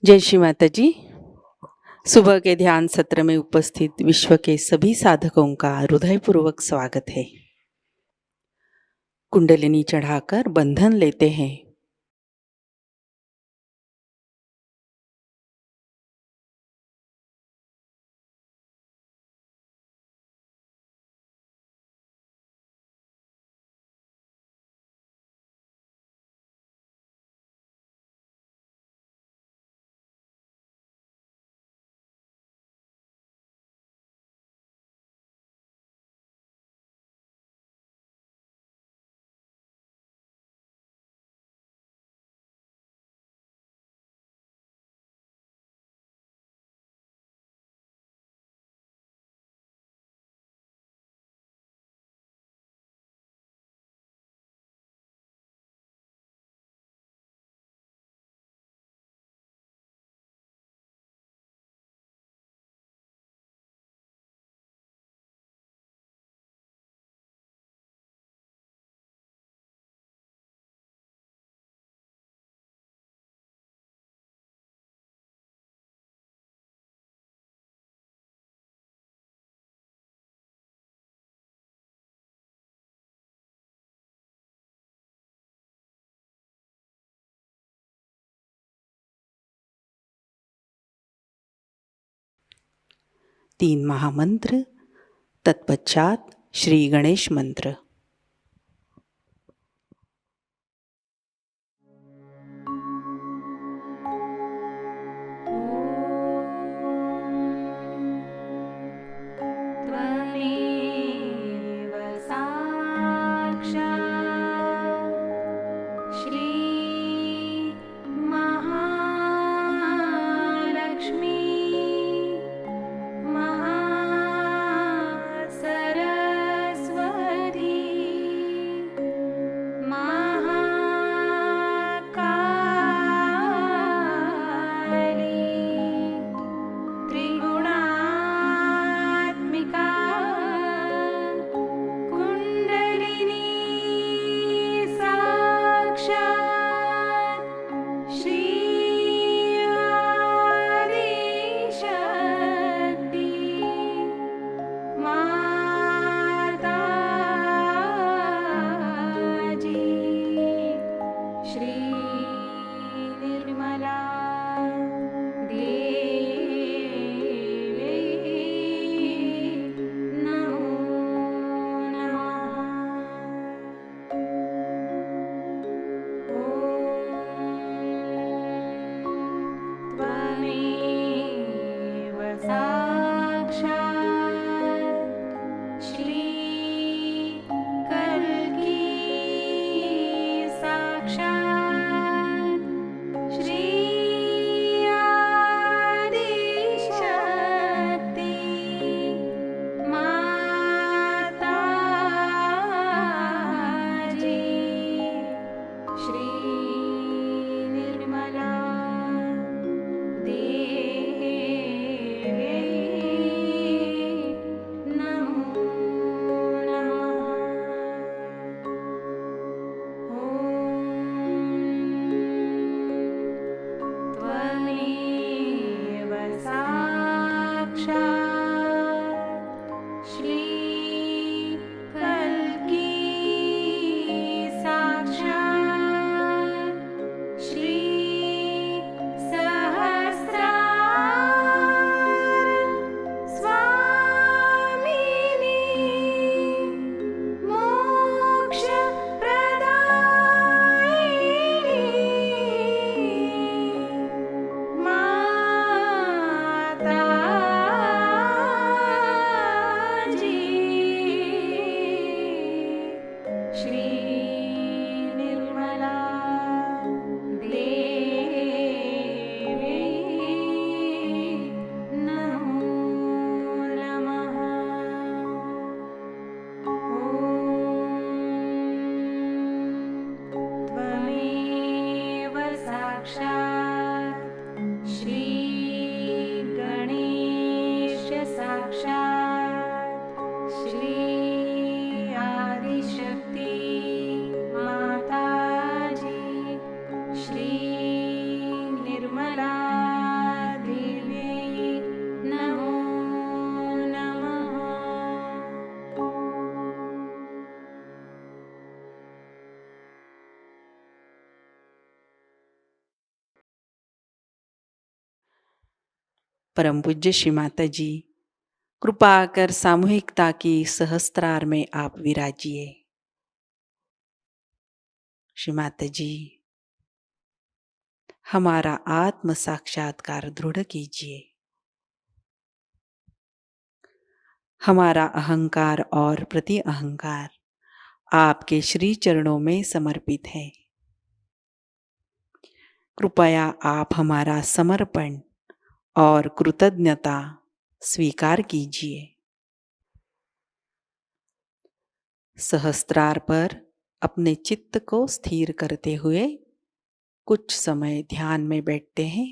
जय श्री माता जी। सुबह के ध्यान सत्र में उपस्थित विश्व के सभी साधकों का हृदयपूर्वक स्वागत है। कुंडलिनी चढ़ाकर बंधन लेते हैं। तीन महामंत्र, तत्पश्चात श्री गणेश मंत्र। त्वमेव साक्षात् श्री महालक्ष्मी महासरस्वती परम पूज्य श्री माता जी, कृपा कर सामूहिकता की सहस्त्रार में आप विराजिए। श्री माता जी, हमारा आत्म साक्षात्कार दृढ़ कीजिए। हमारा अहंकार और प्रति अहंकार आपके श्री चरणों में समर्पित है। कृपया आप हमारा समर्पण और कृतज्ञता स्वीकार कीजिए। सहस्त्रार पर अपने चित्त को स्थिर करते हुए कुछ समय ध्यान में बैठते हैं।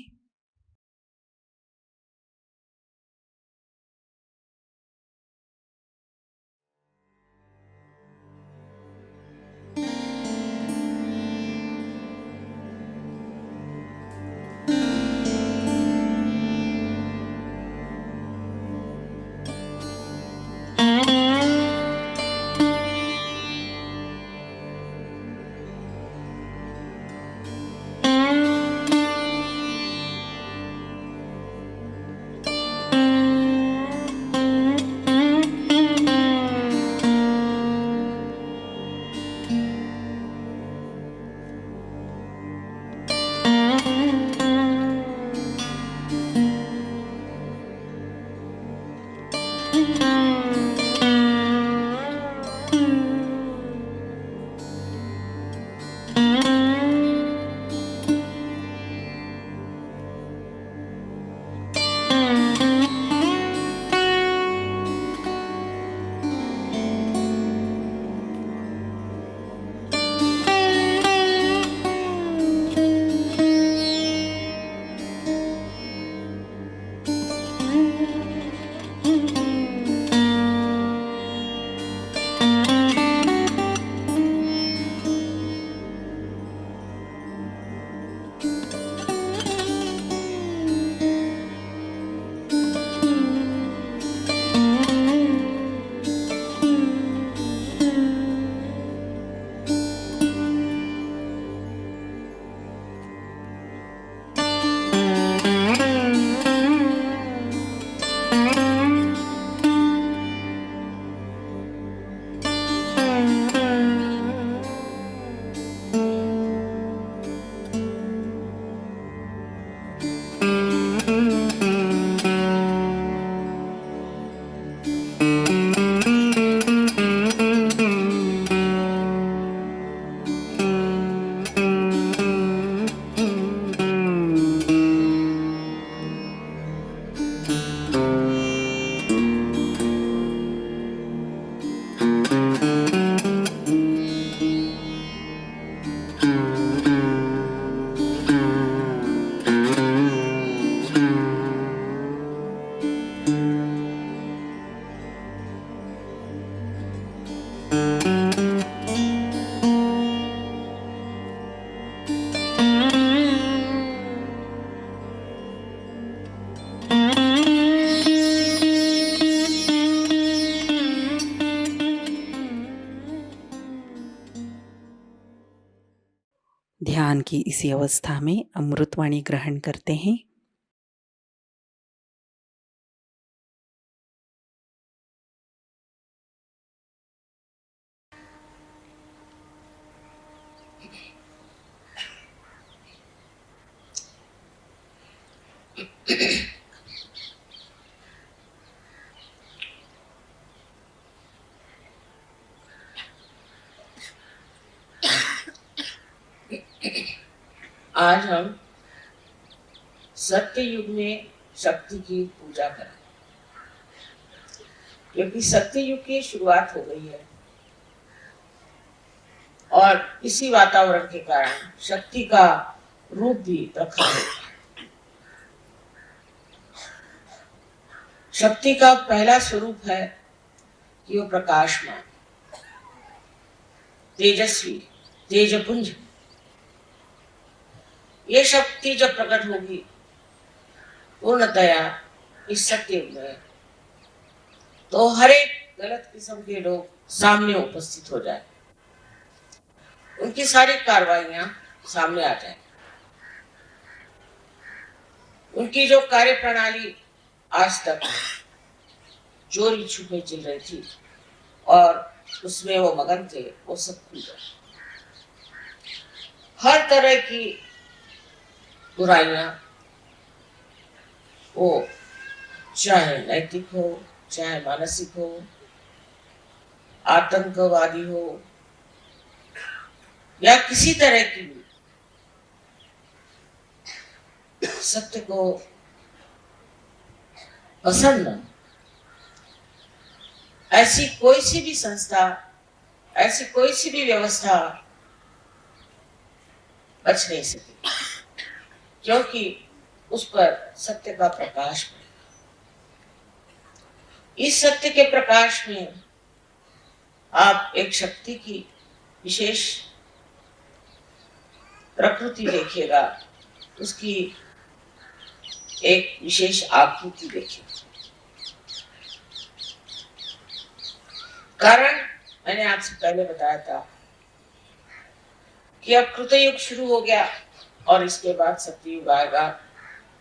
ध्यान की इसी अवस्था में अमृतवाणी ग्रहण करते हैं। आज हम सत्य युग में शक्ति की पूजा करें, क्योंकि सत्य युग की शुरुआत हो गई है और इसी वातावरण के कारण शक्ति का रूप भी प्रखर है। शक्ति का पहला स्वरूप है कि वो प्रकाशमान, तेजस्वी, तेजपुंज। ये शक्ति जब प्रकट होगी पूर्णतया इस सत्य युग में, तो हर एक गलत किस्म के लोग सामने उपस्थित हो जाए, उनकी सारी कार्रवाइयां सामने आ जाए, उनकी जो कार्य प्रणाली आज तक चोरी छुपे चल रही थी और उसमें वो मगन थे, वो सब खुल गया। हर तरह की बुराइयां, वो चाहे नैतिक हो, चाहे मानसिक हो, आतंकवादी हो या किसी तरह की भी, सत्य को पसंद न, ऐसी कोई सी भी संस्था, ऐसी कोई सी भी व्यवस्था बच नहीं सकी, क्योंकि उस पर सत्य का प्रकाश पड़ेगा। इस सत्य के प्रकाश में आप एक शक्ति की विशेष प्रकृति देखिएगा, उसकी एक विशेष आकृति देखिएगा। कारण मैंने आपसे पहले बताया था कि अब कृतयुग शुरू हो गया और इसके बाद सत्ययुग आएगा,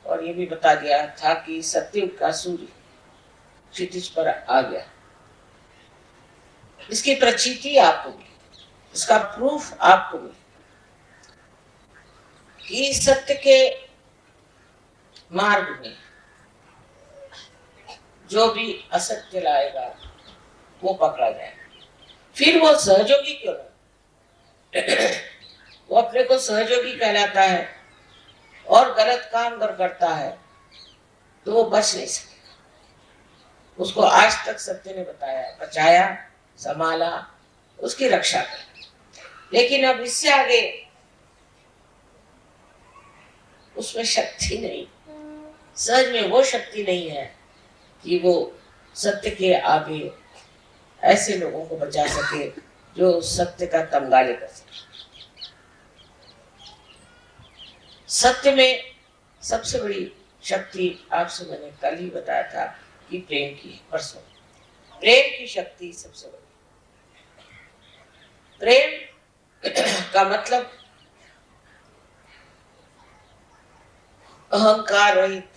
और ये भी बता दिया था कि सत्ययुग का सूर्य क्षितिज पर आ गया। इसकी प्रचिति आपको मिली, इसका प्रूफ आपको मिली कि सत्य के मार्ग में जो भी असत्य लाएगा वो पकड़ा जाएगा। फिर वो सहयोगी क्यों ना, वो अपने को सहयोगी कहलाता है और गलत काम अगर करता है तो वो बच नहीं सकेगा। उसको आज तक सत्य ने बताया, बचाया, संभाला, उसकी रक्षा कर। लेकिन अब इससे आगे उसमें शक्ति नहीं, सहज में वो शक्ति नहीं है कि वो सत्य के आगे ऐसे लोगों को बचा सके जो सत्य का तमगा लेकर सके। सत्य में सबसे बड़ी शक्ति आपसे मैंने कल ही बताया था कि प्रेम की है, परसों। प्रेम की शक्ति सबसे बड़ी। प्रेम का मतलब अहंकार रहित,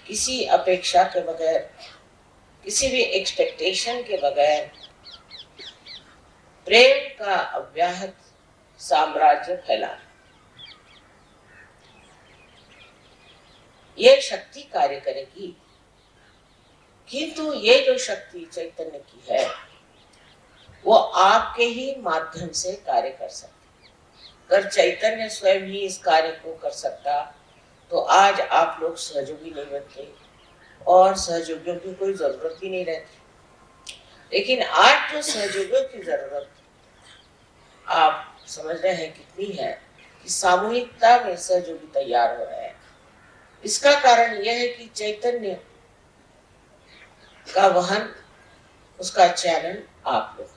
किसी अपेक्षा के बगैर, किसी भी एक्सपेक्टेशन के बगैर प्रेम का अव्याहत साम्राज्य फैलाना, ये शक्ति कार्य करेगी। किंतु ये जो शक्ति चैतन्य की है वो आपके ही माध्यम से कार्य कर सकती। अगर चैतन्य स्वयं ही इस कार्य को कर सकता तो आज आप लोग सहयोगी नहीं बनते और सहयोगियों की कोई जरूरत भी नहीं रहती। लेकिन आज जो सहयोगियों की जरूरत आप समझ रहे हैं कितनी है, कि सामूहिकता में सहयोगी तैयार हो रहे हैं। इसका कारण यह है कि चैतन्य का वहन, उसका चैनल आप लोग।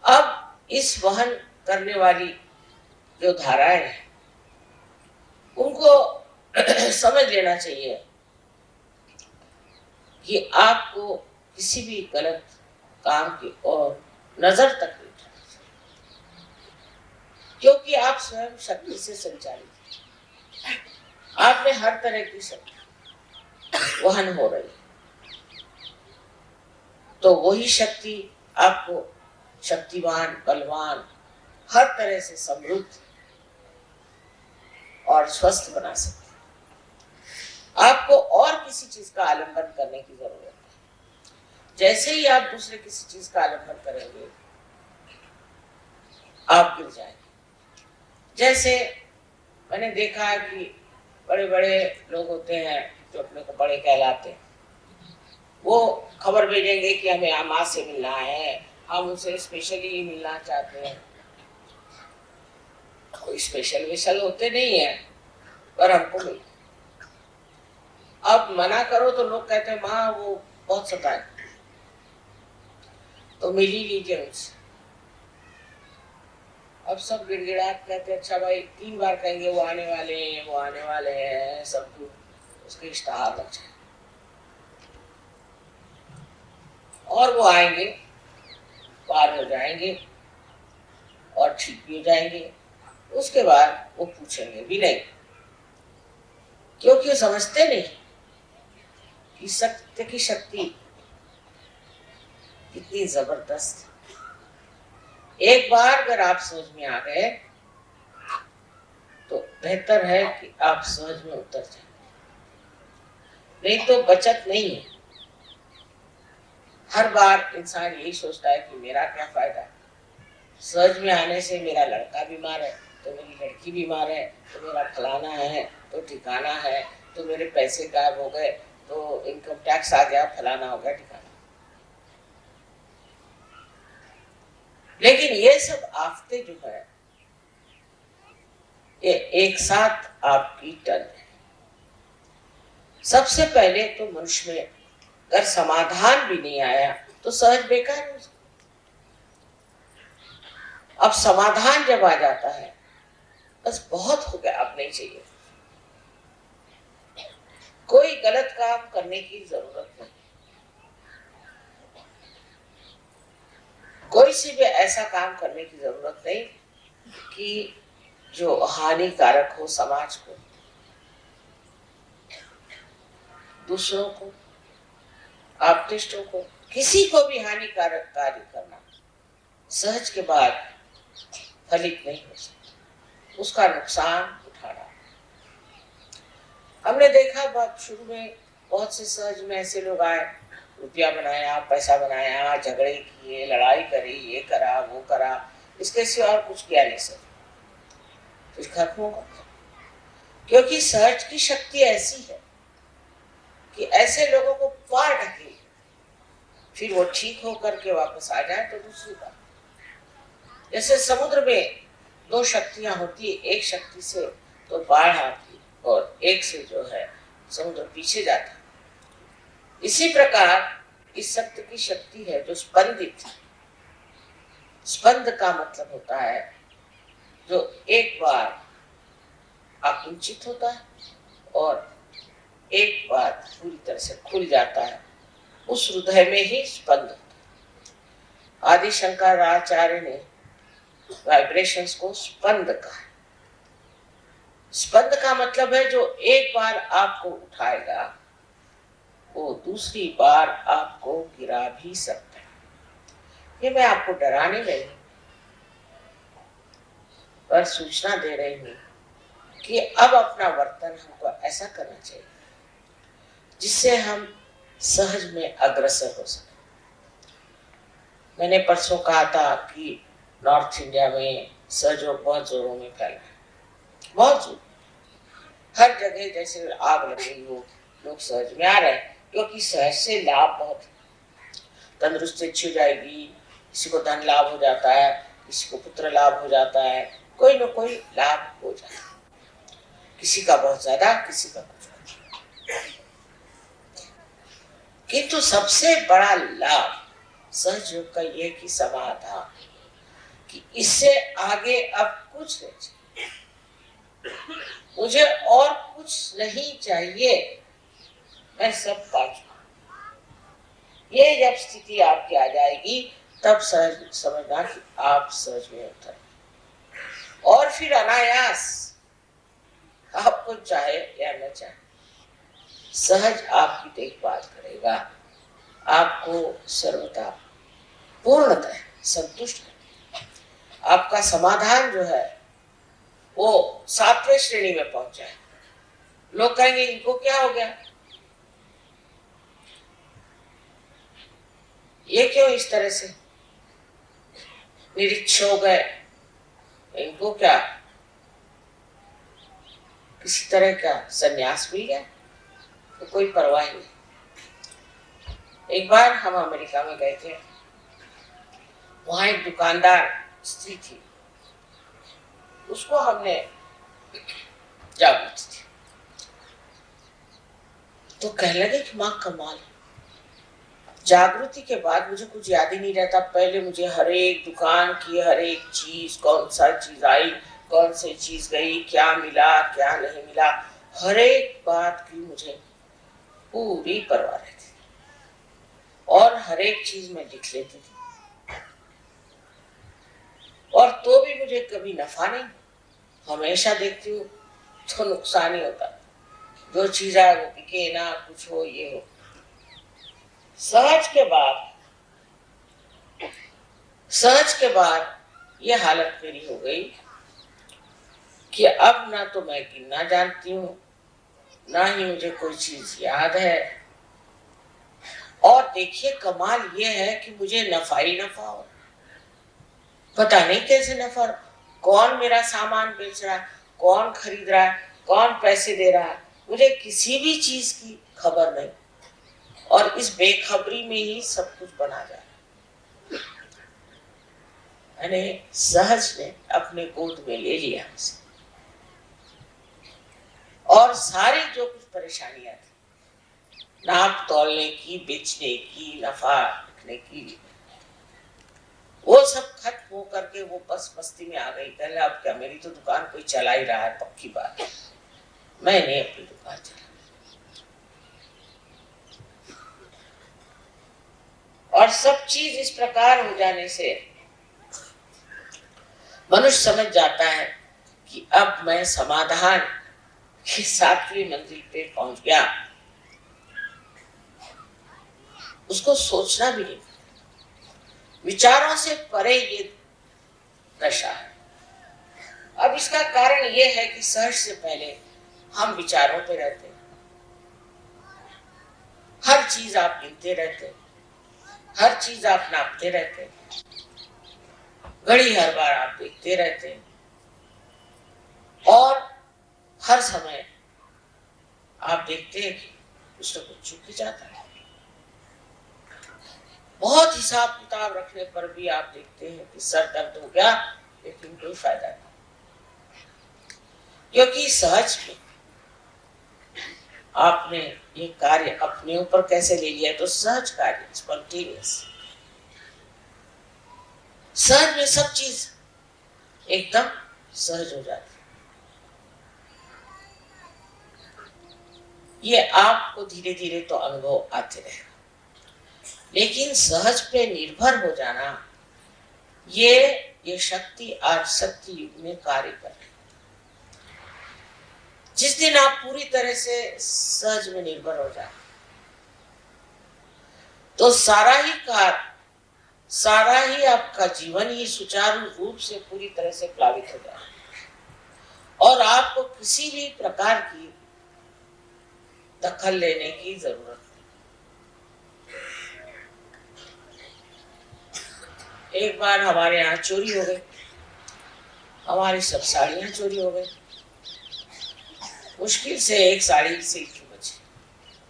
अब इस वहन करने वाली जो धाराएं हैं उनको समझ लेना चाहिए कि आपको किसी भी गलत काम की ओर नजर तक नहीं उठाना चाहिए, क्योंकि आप स्वयं शक्ति से संचालित हैं। आप में हर तरह की शक्ति वहन हो रही है, तो वही शक्ति आपको शक्तिवान, बलवान, हर तरह से समृद्ध और स्वस्थ बना सकती है। आपको और किसी चीज का आलंबन करने की जरूरत है। जैसे ही आप दूसरे किसी चीज का आलंबन करेंगे आप गिर जाएंगे। जैसे मैंने देखा है कि बड़े बड़े लोग होते हैं जो अपने को बड़े कहलाते हैं, वो खबर भेजेंगे कि हमें माँ से मिलना है, हम उनसे स्पेशली मिलना चाहते हैं। कोई स्पेशल होते नहीं है, पर हमको मिल। अब मना करो तो लोग कहते हैं माँ वो बहुत सताए, तो मिल ही लीजिए उनसे। अब सब गिड़गिड़ाहट कहते हैं, अच्छा भाई 3 बार कहेंगे वो आने वाले हैं, वो आने वाले हैं, सब कुछ उसके इश्तहार लग जाए और वो आएंगे, पार हो जाएंगे और ठीक भी हो जाएंगे। उसके बाद वो पूछेंगे भी नहीं, क्योंकि वो समझते नहीं कि सत्य की शक्ति कितनी जबरदस्त है। एक बार अगर आप समझ में आ गए तो बेहतर है कि आप समझ में उतर जाए, नहीं तो बचत नहीं है। हर बार इंसान यही सोचता है कि मेरा क्या फायदा है, समझ में आने से मेरा लड़का बीमार है तो मेरी लड़की बीमार है, तो मेरा फलाना है तो ठिकाना है, तो मेरे पैसे गायब हो गए, तो इनकम टैक्स आ गया, फलाना हो गया, ठिकाना। लेकिन ये सब आफतें जो है ये एक साथ आपकी टन है। सबसे पहले तो मनुष्य में अगर समाधान भी नहीं आया तो सहज बेकार हो जाए। अब समाधान जब आ जाता है बस बहुत हो गया, अब नहीं चाहिए। कोई गलत काम करने की जरूरत नहीं, कोई से भी ऐसा काम करने की जरूरत नहीं कि जो हानिकारक हो समाज को, दूसरों को, आप्तिष्टों को, किसी को भी हानिकारक कार्य करना सहज के बाद फलित नहीं हो सकता, उसका नुकसान उठाना। हमने देखा बहुत शुरू में बहुत से सहज में ऐसे लोग आए, रुपया बनाया, पैसा बनाया, झगड़े किए, लड़ाई करी, ये करा वो करा, इसके सिवा और कुछ किया नहीं सर, कुछ खत्म होगा। क्योंकि सहज की शक्ति ऐसी है कि ऐसे लोगों को पार ढके, फिर वो ठीक होकर के वापस आ जाए तो दूसरी बात। जैसे समुद्र में दो शक्तियां होती है, एक शक्ति से तो बाढ़ आती और एक से जो है समुद्र पीछे जाता। इसी प्रकार इस सत्य की शक्ति है जो स्पंदित है। स्पंद का मतलब होता है जो एक बार आकुंचित होता है और एक बार पूरी तरह से खुल जाता है, उस हृदय में ही स्पंद होता है। आदि शंकराचार्य ने वाइब्रेशंस को स्पंद कहा। स्पंद का मतलब है जो एक बार आपको उठाएगा वो दूसरी बार आपको गिरा भी सकता है। ये मैं आपको डराने नहीं पर सूचना दे रही हूँ कि अब अपना वर्तन हमको ऐसा करना चाहिए जिससे हम सहज में अग्रसर हो सके। मैंने परसों कहा था कि नॉर्थ इंडिया में सहयोग बहुत जोरों में फैल रहा है, बहुत जोर, हर जगह जैसे आग लग रही हो, लोग सहज में आ रहे हैं क्योंकि सहज से लाभ बहुत है। तंदुरुस्ती अच्छी हो जाएगी, किसी को धन लाभ हो जाता है, किसी को पुत्र लाभ हो जाता है, कोई न कोई लाभ हो जाता है, किसी का बहुत ज्यादा, किसी का कुछ। किंतु सबसे बड़ा लाभ सहयोग का ये कि समाधान, कि इससे आगे अब कुछ नहीं चाहिए, मुझे और कुछ नहीं चाहिए, मैं सब पा चुका। ये जब स्थिति आपकी आ जाएगी तब सहज समझना कि आप सहज में उतर, और फिर अनायास आपको चाहे या न चाहे सहज आपकी देखभाल करेगा, आपको सर्वदा पूर्णतः संतुष्ट है। आपका समाधान जो है वो 7वें श्रेणी में पहुंचा है। लोग कहेंगे इनको क्या हो गया, ये क्यों इस तरह से निरीक्ष हो गए, इनको क्या किसी तरह का संन्यास मिल गया, तो कोई परवाह नहीं। एक बार हम अमेरिका में गए थे, वहां एक दुकानदार स्त्री थी, उसको हमने जागृति थी तो कहने लगे कि माँ कमाल है। जागृति के बाद मुझे कुछ याद ही नहीं रहता, पहले मुझे हर एक दुकान की हर एक चीज, कौन सा चीज आई, कौन सी चीज गई, क्या मिला क्या नहीं मिला, हर एक बात की मुझे पूरी परवाह रहती और हर एक चीज मैं लिख लेती थी, और तो भी मुझे कभी नफा नहीं, हमेशा देखती हूँ तो नुकसान ही होता। जो चीज आए वो बिके ना, कुछ हो ये हो, सहज के बाद ये हालत मेरी हो गई कि अब ना तो मैं गिनना जानती हूँ, ना ही मुझे कोई चीज याद है। और देखिए कमाल ये है कि मुझे नफा ही नफा हो, पता नहीं कैसे नफा, कौन मेरा सामान बेच रहा है, कौन खरीद रहा है, कौन पैसे दे रहा है, मुझे किसी भी चीज की खबर नहीं। और इस बेखबरी में ही सब कुछ बना जा रहा है। मैंने सहज ने अपने गोद में ले लिया हमसे, और सारी जो कुछ परेशानियां थी, नाप तोलने की, बेचने की, नफा रखने की, वो सब खत्म हो करके वो बस मस्ती में आ गई। पहले अब क्या, मेरी तो दुकान कोई चला ही रहा है, पक्की बात है, मैंने अपनी दुकान चला। और सब चीज इस प्रकार हो जाने से मनुष्य समझ जाता है कि अब मैं समाधान की 7वीं मंजिल पे पहुंच गया। उसको सोचना भी नहीं, विचारों से परे ये दशा है। अब इसका कारण ये है कि सहज से पहले हम विचारों पे रहते हैं, हर चीज आप गिनते रहते हैं, हर चीज आप नापते रहते हैं, घड़ी हर बार आप देखते रहते हैं, और हर समय आप देखते हैं कि कुछ न कुछ चूक जाता है। बहुत हिसाब किताब रखने पर भी आप देखते हैं कि सर दर्द हो गया, लेकिन कोई फायदा नहीं, क्योंकि सहज में आपने ये कार्य अपने ऊपर कैसे ले लिया, तो सहज कार्य, स्पॉन्टेनियस। सहज में सब चीज एकदम सहज हो जाती है। ये आपको धीरे धीरे तो अनुभव आते रहेगा, लेकिन सहज पे निर्भर हो जाना, ये शक्ति आज सत्य युग में कार्य कर रही है। जिस दिन आप पूरी तरह से सहज में निर्भर हो जाए, तो सारा ही आपका जीवन ही सुचारू रूप से पूरी तरह से प्लावित हो जाए, और आपको किसी भी प्रकार की दखल लेने की जरूरत नहीं। एक बार हमारे यहाँ चोरी हो गई, हमारी सब साड़ियां चोरी हो गई। मुश्किल से एक साड़ी सिल्क की बची,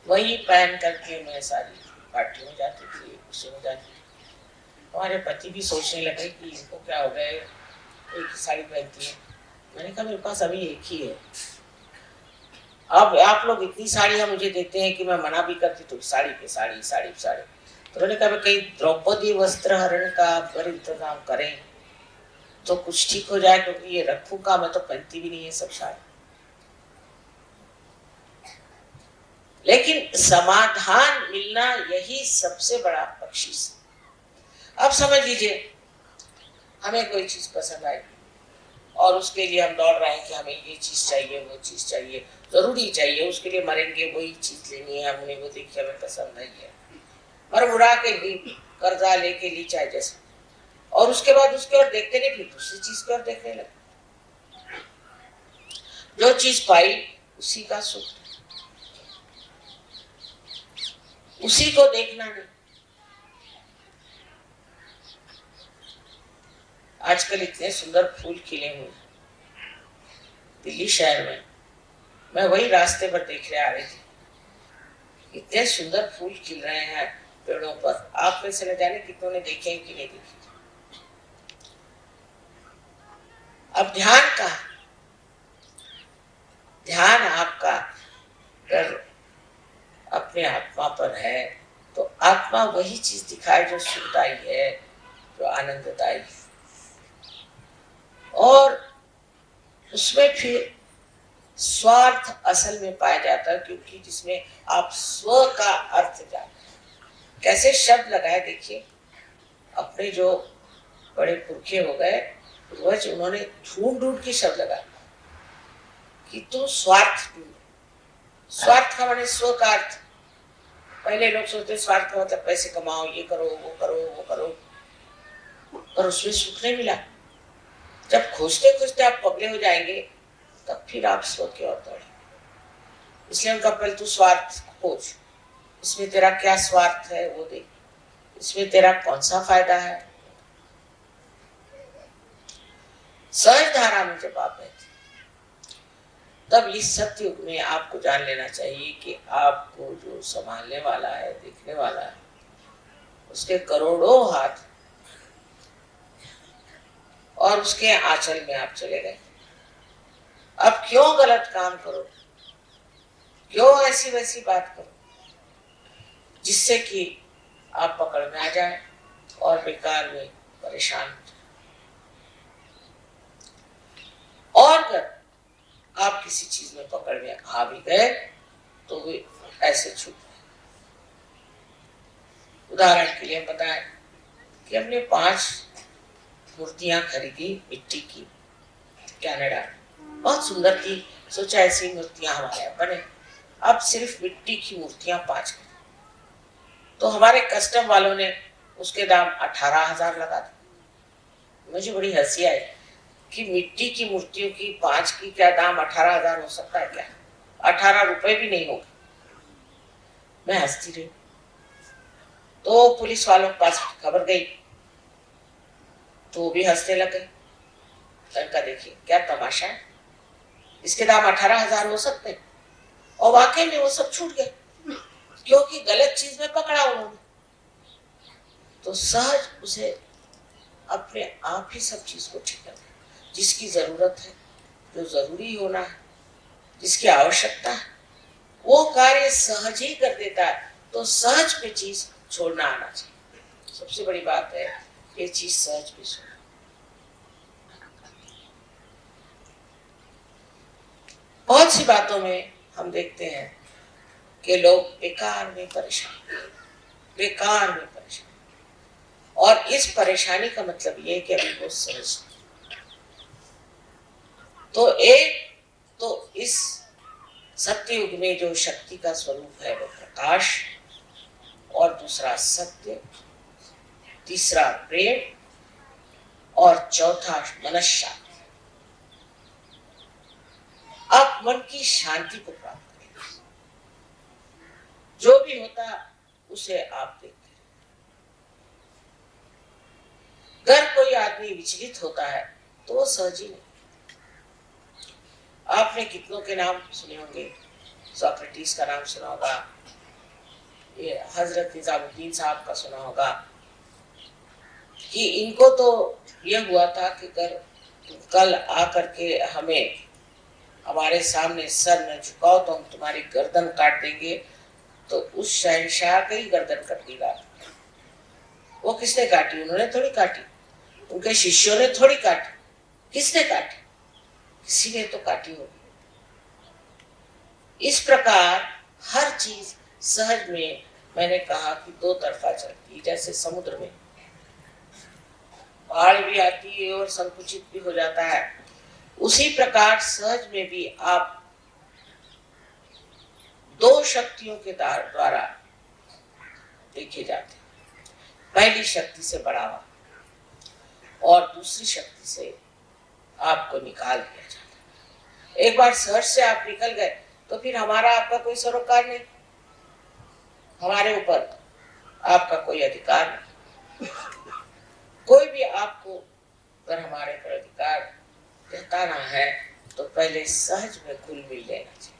वही पहन करके मैं सारी पार्टी में जाती थी, खुशी में जाती थी। हमारे पति भी सोचने लगे कि इनको क्या हो गया, एक ही साड़ी पहनती है। मैंने कहा मेरे पास अभी एक ही है, अब आप लोग इतनी साड़ियां मुझे देते हैं कि मैं मना भी करती तो साड़ी पे साड़ी, साड़ी पे साड़ी। तो मैंने कहा कहीं द्रौपदी वस्त्र हरण का अगर इंतजाम करें तो कुछ ठीक हो जाए, क्योंकि ये रखूं का, मैं तो पहनती भी नहीं है सब साड़ी। लेकिन समाधान मिलना यही सबसे बड़ा बख्शीश। अब समझ लीजिए हमें कोई चीज पसंद आई और उसके लिए हम दौड़ रहे हैं कि हमें ये चीज चाहिए, वो चीज चाहिए, जरूरी चाहिए, उसके लिए मरेंगे, वही चीज लेनी है हमने, वो देखिए हमें पसंद नहीं है, मर मुड़ा के ली, कर्जा लेके ली चाहे जैसे, और उसके बाद उसके और देखते नहीं, फिर दूसरी चीज की और देखने लगे। जो चीज पाई उसी का सुख, उसी को देखना नहीं। आजकल इतने सुंदर फूल खिले हुए दिल्ली शहर में, मैं वही रास्ते पर देखने आ रही थी, इतने सुंदर फूल खिल रहे हैं पेड़ों पर। आप में से न जाने कितनों ने देखे कि नहीं देखे। अब ध्यान का, ध्यान आपका अगर अपने आत्मा पर है तो आत्मा वही चीज दिखाए जो सुखदायी है, जो आनंददायी है, और उसमें फिर स्वार्थ असल में पाया जाता है, क्योंकि जिसमें आप स्व का अर्थ जानते। कैसे शब्द लगाए देखिए, अपने जो बड़े पुरखे हो गए पूर्वज, उन्होंने ढूंढ ढूंढ के शब्द लगाए कि तुम स्वार्थ ढूंढो। स्वार्थ का माने स्व का अर्थ, पहले लोग सोचते स्वार्थ का मतलब पैसे कमाओ, ये करो, वो करो, वो करो, पर उसमें सुख नहीं मिला। जब खोजते खोजते आप पगले हो जाएंगे तब फिर आप स्रोत की ओर दौड़े। इसलिए उनका पहले तू स्वार्थ खोज, इसमें तेरा क्या स्वार्थ है वो देख, इसमें तेरा कौन सा फायदा है। सहज धारा में जब आप बैठे तब इस सत्युग में आपको जान लेना चाहिए कि आपको जो संभालने वाला है, देखने वाला है, उसके करोड़ों हाथ और उसके आंचल में आप चले गए। अब क्यों गलत काम करो, क्यों ऐसी वैसी बात करो जिससे कि आप पकड़ में आ जाए और बेकार में परेशान हो जाए। और अगर आप किसी चीज में पकड़ में आ भी गए तो वे ऐसे छूट गए। उदाहरण के लिए बताएं कि हमने 5 मूर्तियां खरीदी मिट्टी की कनाडा, बहुत सुंदर थी, सोचा ऐसी मूर्तियां हमारे यहाँ बने। अब सिर्फ मिट्टी की मूर्तियां 5 तो हमारे कस्टम वालों ने उसके दाम 18,000 लगा दिए। मुझे बड़ी हंसी आई कि मिट्टी की मूर्तियों की 5 की क्या दाम 18,000 हो सकता है क्या? 18 रुपए भी नहीं होगा। मैं हंसती रही। तो पुलिस वालों के पास खबर गई तो वो भी हंसने लगे। उनका देखिए क्या तमाशा है, इसके दाम 18,000 हो सकते हैं। और वाकई में वो सब छूट गए क्योंकि गलत चीज में पकड़ा उन्होंने। तो सहज उसे अपने आप ही सब चीज को ठीक करना, जिसकी जरूरत है, जो जरूरी होना है, जिसकी आवश्यकता है, वो कार्य सहज ही कर देता है। तो सहज पे चीज छोड़ना आना चाहिए। सबसे बड़ी बात है ये चीज सहज पे छोड़ना। बहुत सी बातों में हम देखते हैं कि लोग बेकार में परेशान, बेकार में परेशान, और इस परेशानी का मतलब ये है कि अभी वो सहज। तो एक तो इस सत्युग में जो शक्ति का स्वरूप है वो प्रकाश, और दूसरा सत्य, तीसरा प्रेम, और चौथा मनश्शांति। आप मन की शांति को प्राप्त करें। जो भी होता उसे आप देखते हैं। अगर कोई आदमी विचलित होता है तो वो सहज ही नहीं। आपने कितनों के नाम सुने होंगे, सोक्रेटिस का नाम सुना होगा, ये हजरत निजामुद्दीन साहब का सुना होगा कि इनको तो ये हुआ था कि कल आकर के हमें हमारे सामने सर न झुकाओ तो हम तुम्हारी गर्दन काट देंगे। तो उस शहंशाह की गर्दन कट दी रात। वो किसने काटी? उन्होंने थोड़ी काटी, उनके शिष्यों ने थोड़ी काटी। किसने काटी? किसी ने तो काटी होगी। इस प्रकार हर चीज सहज में, मैंने कहा कि 2 तरफा चलती है। जैसे समुद्र में बाढ़ भी आती है और संकुचित भी हो जाता है, उसी प्रकार सहज में भी आप 2 शक्तियों के द्वारा देखे जाते हैं। पहली शक्ति से बढ़ावा और दूसरी शक्ति से आपको निकाल दिया जाता है। एक बार सहज से आप निकल गए तो फिर हमारा आपका कोई सरोकार नहीं, हमारे ऊपर आपका कोई अधिकार नहीं। कोई भी आपको अगर हमारे पर अधिकार जताना है तो पहले सहज में घुल मिल लेना चाहिए।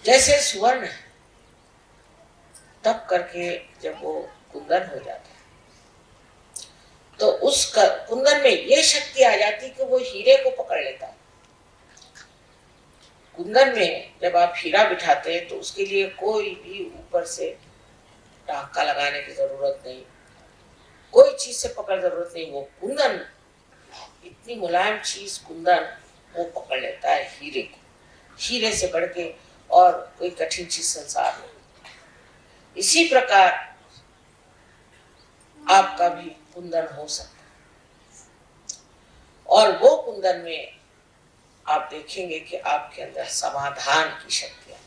जैसे स्वर्ण है, तब करके जब वो कुंदन हो जाता है तो उस कुंदन में ये शक्ति आ जाती कि वो हीरे को पकड़ लेता है। कुंदन में जब आप हीरा बिठाते हैं तो उसके लिए कोई भी ऊपर से टाका लगाने की जरूरत नहीं, कोई चीज से पकड़ जरूरत नहीं। वो कुंदन, इतनी मुलायम चीज कुंदन, वो पकड़ लेता है हीरे को। हीरे से बढ़ के और कोई कठिन चीज संसार में। इसी प्रकार आपका भी कुंदन हो सकता है, और वो कुंदन में आप देखेंगे कि आपके अंदर समाधान की शक्ति है।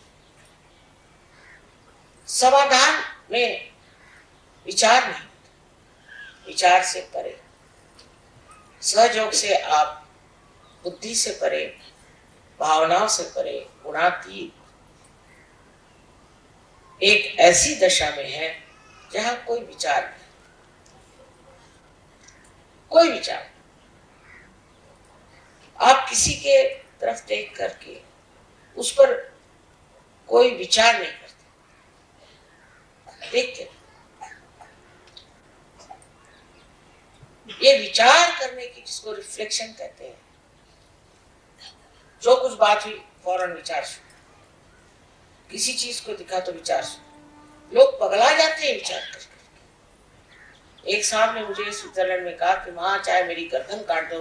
समाधान में विचार नहीं, विचार से परे, सहयोग से आप बुद्धि से परे, भावनाओं से परे, गुणातीत एक ऐसी दशा में है जहां कोई विचार नहीं, कोई विचार। आप किसी के तरफ देख करके उस पर कोई विचार नहीं करते, देख के। ये विचार करने की, जिसको रिफ्लेक्शन कहते हैं, जो कुछ बात हुई फौरन विचार शुरू, किसी चीज को दिखा तो विचार शुरू। लोग पगला जाते हैं विचार करके। एक साहब ने मुझे स्विट्जरलैंड में कहा कि माँ चाहे मेरी गर्दन काट दो,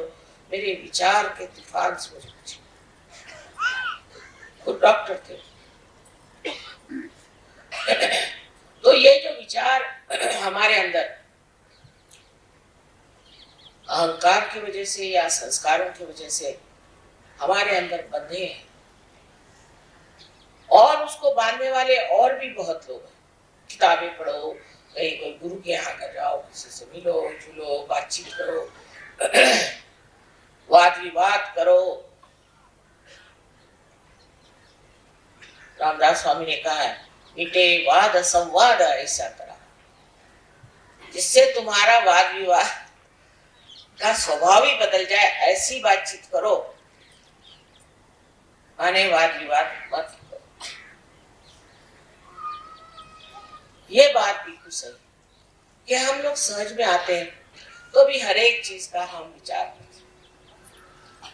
मेरे विचार के तूफान से मुझे कुछ। वो डॉक्टर थे। तो ये जो विचार हमारे अंदर अहंकार की वजह से या संस्कारों की वजह से हमारे अंदर बंधे हैं, और उसको बांधने वाले और भी बहुत लोग हैं। किताबें पढ़ो, कहीं कोई गुरु के यहाँ कर जाओ, किसी से मिलो जुलो, बातचीत करो, वाद विवाद करो। रामदास स्वामी ने कहा है, मिटे वाद संवाद ऐसा करा, जिससे तुम्हारा वाद विवाद का स्वभाव ही बदल जाए, ऐसी बातचीत करो। माने वाद विवाद मत करो। ये बात बिल्कुल सही कि हम लोग सहज में आते हैं तो भी हर एक चीज का हम विचार करते हैं,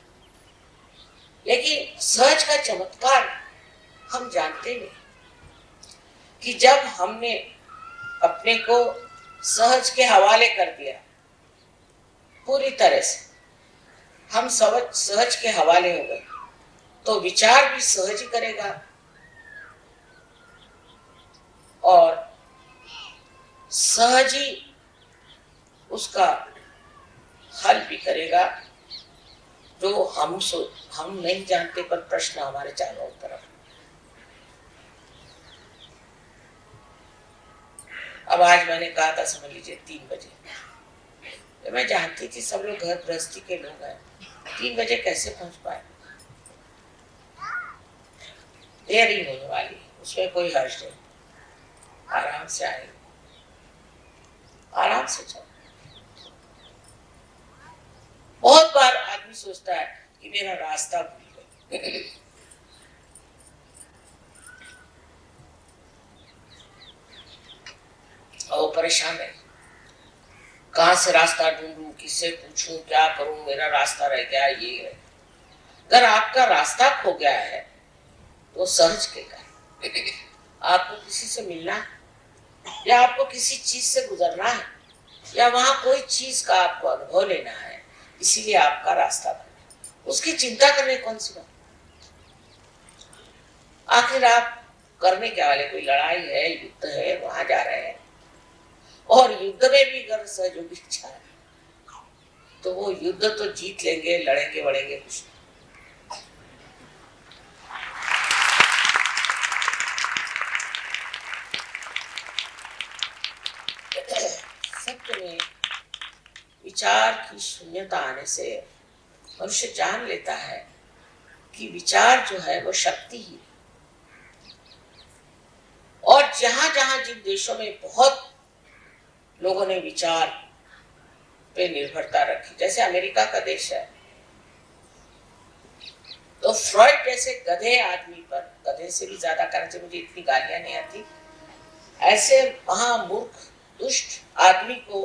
लेकिन सहज का चमत्कार हम जानते नहीं कि जब हमने अपने को सहज के हवाले कर दिया, पूरी तरह से हम सहज के हवाले हो गए, तो विचार भी सहज ही करेगा और सहज ही उसका हल भी करेगा, जो हम नहीं जानते, पर प्रश्न हमारे चारों तरफ। अब आज मैंने कहा था, समझ लीजिए 3 बजे, तो मैं जानती थी सब लोग घर गृहस्थी के लोग हैं, 3 बजे कैसे पहुंच पाए। देरी होने वाली, उसमें कोई हर्ष नहीं, आराम से आएंगे, आराम से चलो। बहुत बार आदमी सोचता है कि मेरा रास्ता भूल गया, और वो परेशान है, कहां से रास्ता ढूंढूं, किससे पूछूं, क्या करूं, मेरा रास्ता रह गया, ये है। अगर आपका रास्ता खो गया है तो सहज के कर, आपको किसी से मिलना है या आपको किसी चीज से गुजरना है या वहां कोई चीज का आपको अनुभव लेना है, इसीलिए आपका रास्ता बना, उसकी चिंता करने कौन सी बात। आखिर आप करने क्या वाले, कोई लड़ाई है, युद्ध है, वहां जा रहे हैं, और युद्ध में भी अगर सहयोगी इच्छा है तो वो युद्ध तो जीत लेंगे, लड़ेंगे बढ़ेंगे कुछ। सत्य में विचार की शून्यता आने से मनुष्य जान लेता है कि विचार जो है वो शक्ति ही, और जहां जहां जिन देशों में बहुत लोगों ने विचार पे निर्भरता रखी, जैसे अमेरिका का देश है, तो फ्रॉइड जैसे गधे आदमी पर, गधे से भी ज्यादा करने से मुझे इतनी गालियां नहीं आती, ऐसे महामूर्ख दुष्ट आदमी को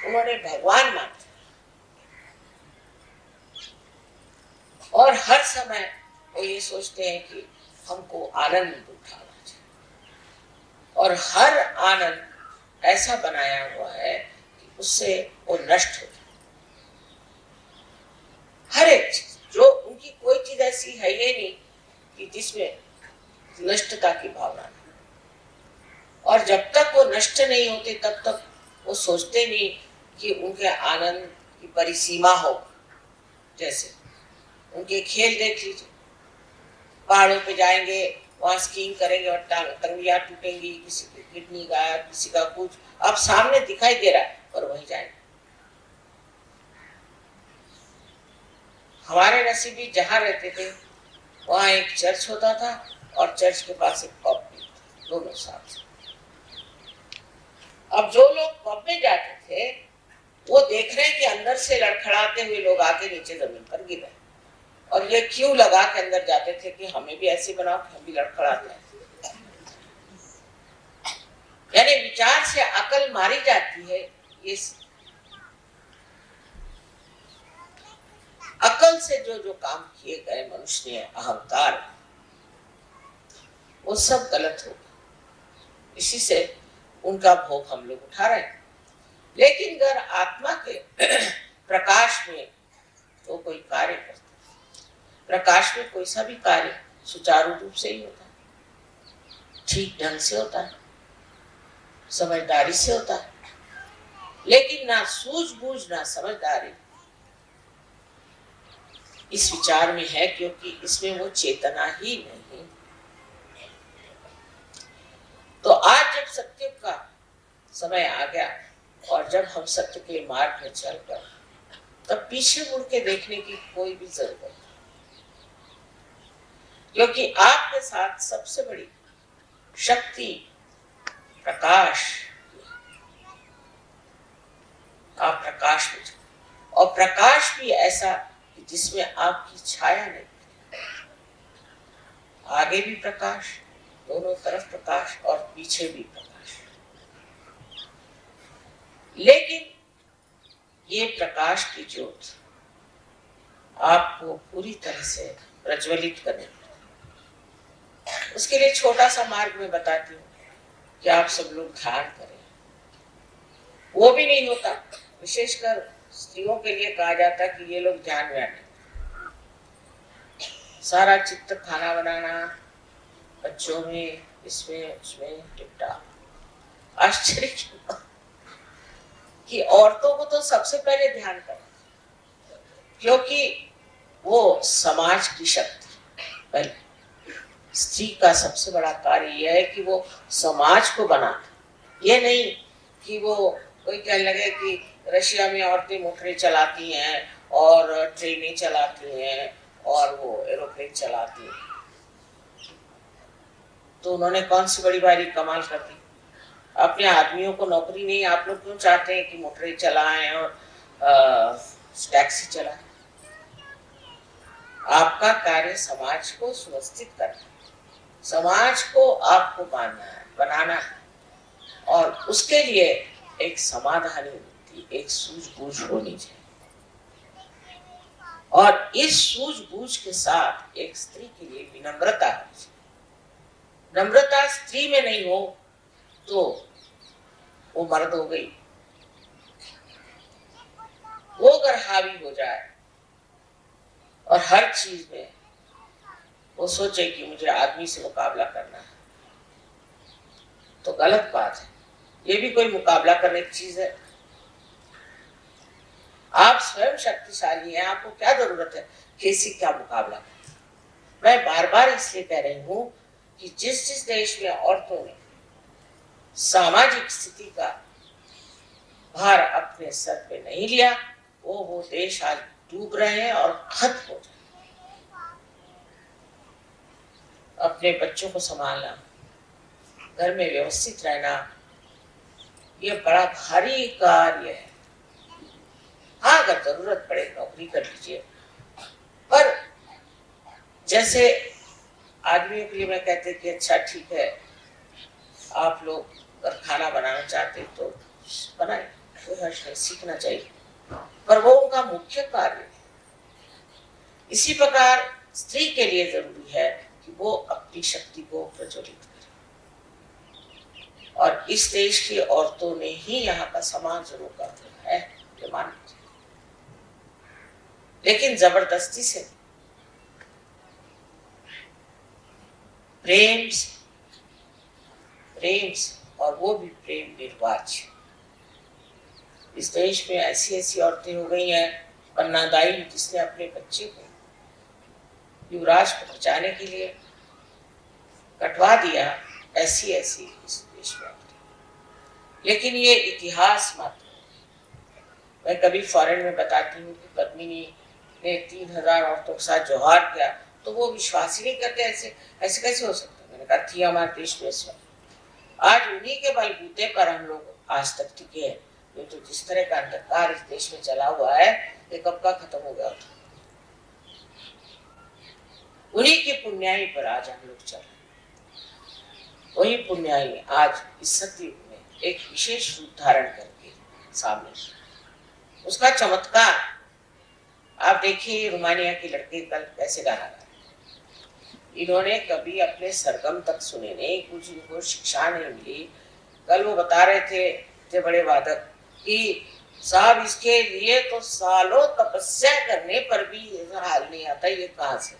उन्होंने भगवान माना और हर समय वो ये सोचते हैं कि हमको आनंद उठाना चाहिए, और हर आनंद ऐसा बनाया हुआ है कि उससे वो नष्ट हो जाए। हर एक चीज, जो उनकी कोई चीज ऐसी है ये नहीं कि जिसमें नष्टता की भावना नहीं, और जब तक वो नष्ट नहीं होते तब तक वो सोचते नहीं कि उनके आनंद की परिसीमा हो। जैसे उनके खेल देख लीजिए, पहाड़ों पे जाएंगे, वहां स्कीइंग करेंगे और तंगड़ियां टूटेंगी, किसी की किडनी गायब, किसी का कुछ। अब सामने दिखाई दे रहा है पर वहीं जाएंगे। हमारे नसीबी जहां रहते थे वहां एक चर्च होता था और चर्च के पास एक पब भी था, दोनों साथ। अब जो लोग पब में जाते थे वो देख रहे हैं कि अंदर से लड़खड़ाते हुए लोग आके नीचे जमीन पर गिर रहे, और ये क्यों लगा के अंदर जाते थे कि हमें भी ऐसे बनाओ कि हम भी लड़खड़ाते हैं। यानी विचार से अकल मारी जाती है। ये अकल से जो जो काम किए गए मनुष्य ने, अहंकार, वो सब गलत हो गया। इसी से उनका भोग हम लोग उठा रहे हैं। लेकिन अगर आत्मा के प्रकाश में तो कोई कार्य करता है, प्रकाश में कोई सा भी कार्य सुचारू रूप से ही होता है, ठीक ढंग से होता है, समझदारी से होता है। लेकिन ना सूझबूझ ना समझदारी इस विचार में है, क्योंकि इसमें वो चेतना ही नहीं। तो आज जब सत्य का समय आ गया और जब हम सत्य के मार्ग में चलकर, तब पीछे मुड़ के देखने की कोई भी जरूरत नहीं, क्योंकि आपके साथ सबसे बड़ी शक्ति प्रकाश। आप प्रकाश में चलो, और प्रकाश भी ऐसा कि जिसमें आपकी छाया नहीं, आगे भी प्रकाश, दोनों तरफ प्रकाश और पीछे भी प्रकाश। लेकिन ये प्रकाश की ज्योत आपको पूरी तरह से प्रज्वलित करनी है। उसके लिए छोटा सा मार्ग में बताती हूँ कि आप सब लोग ध्यान करें। वो भी नहीं होता, विशेषकर स्त्रियों के लिए कहा जाता है कि ये लोग ध्यान में आने, सारा चित्त खाना बनाना, बच्चों में, इसमें उसमें टिपटा। आश्चर्य की बात कि औरतों को तो सबसे पहले ध्यान करना, क्योंकि वो समाज की शक्ति। पहले स्त्री का सबसे बड़ा कार्य यह है कि वो समाज को बनाना। ये नहीं कि वो कोई कहने लगे कि रशिया में औरतें मोटरें चलाती हैं और ट्रेनें चलाती हैं और वो एरोप्लेन चलाती हैं, तो उन्होंने कौन सी बड़ी भारी कमाल कर दी। अपने आदमियों को नौकरी नहीं, आप लोग क्यों चाहते हैं कि मोटरें चलाएं और टैक्सी चलाएं। आपका कार्य समाज को सुव्यवस्थित करना, समाज को आपको बांधना है, बनाना है, और उसके लिए एक समाधानी बुद्धि, एक सूझबूझ होनी चाहिए। और इस सूझबूझ के साथ एक स्त्री के लिए विनम्रता होनी चाहिए। नम्रता स्त्री में नहीं हो तो वो मर्द हो गई। वो अगर हावी हो जाए और हर चीज में वो सोचे कि मुझे आदमी से मुकाबला करना है, तो गलत बात है। ये भी कोई मुकाबला करने की चीज है। आप स्वयं शक्तिशाली हैं, आपको क्या जरूरत है किसी का मुकाबला करने। मैं बार बार इसलिए कह रही हूं कि जिस जिस देश में औरतों ने सामाजिक स्थिति का भार अपने सर पे नहीं लिया, वो देश आज डूब रहे हैं और खत्म हो जाए। अपने बच्चों को संभालना, घर में व्यवस्थित रहना, ये बड़ा भारी कार्य है। हाँ, अगर जरूरत पड़े नौकरी कर लीजिए, पर जैसे आदमियों के लिए मैं कहते कि अच्छा ठीक है, आप लोग अगर खाना बनाना चाहते तो बनाए, कोई हर्ष नहीं, सीखना चाहिए, पर वो उनका मुख्य कार्य है। इसी प्रकार स्त्री के लिए जरूरी है कि वो अपनी शक्ति को प्रज्वलित करे, और इस देश की औरतों ने ही यहाँ का समाज रोका है, ये मान लीजिए। लेकिन जबरदस्ती से, प्रेम से, और वो भी प्रेम निर्वाच्य। इस देश में ऐसी ऐसी औरतें हो गई हैं, कन्नादाई, जिसने अपने बच्चे को युवराज को बचाने के लिए कटवा दिया, ऐसी ऐसी इस देश में। लेकिन ये इतिहास मात्र। मैं कभी फॉरेन में बताती हूँ कि पद्मिनी ने 3000 औरतों के साथ जोहार किया, तो वो विश्वास ही नहीं करते। ऐसे ऐसे कैसे हो सकता है? मैंने कहा थी हमारे देश में इस वक्त। आज उन्हीं के बलबूते पर हम लोग आज तक टिके हैं। ये तो जिस तरह का अंधकार इस देश में चला हुआ है, ये कब का खत्म हो गया था। उन्हीं की पुण्याई पर आज हम लोग चल रहे हैं। वही पुण्याई आज इस सतयुग में एक विशेष रूप धारण करके सामने। उसका चमत्कार आप देखिए, रोमानिया के लड़के कल कैसे गाना गा रहे। इन्होंने कभी अपने सरगम तक सुने नहीं, कुछ इनको शिक्षा नहीं मिली। कल वो बता रहे थे बड़े वादक कि साहब इसके लिए तो सालों तपस्या करने पर भी हाल नहीं आता। ये कहाँ से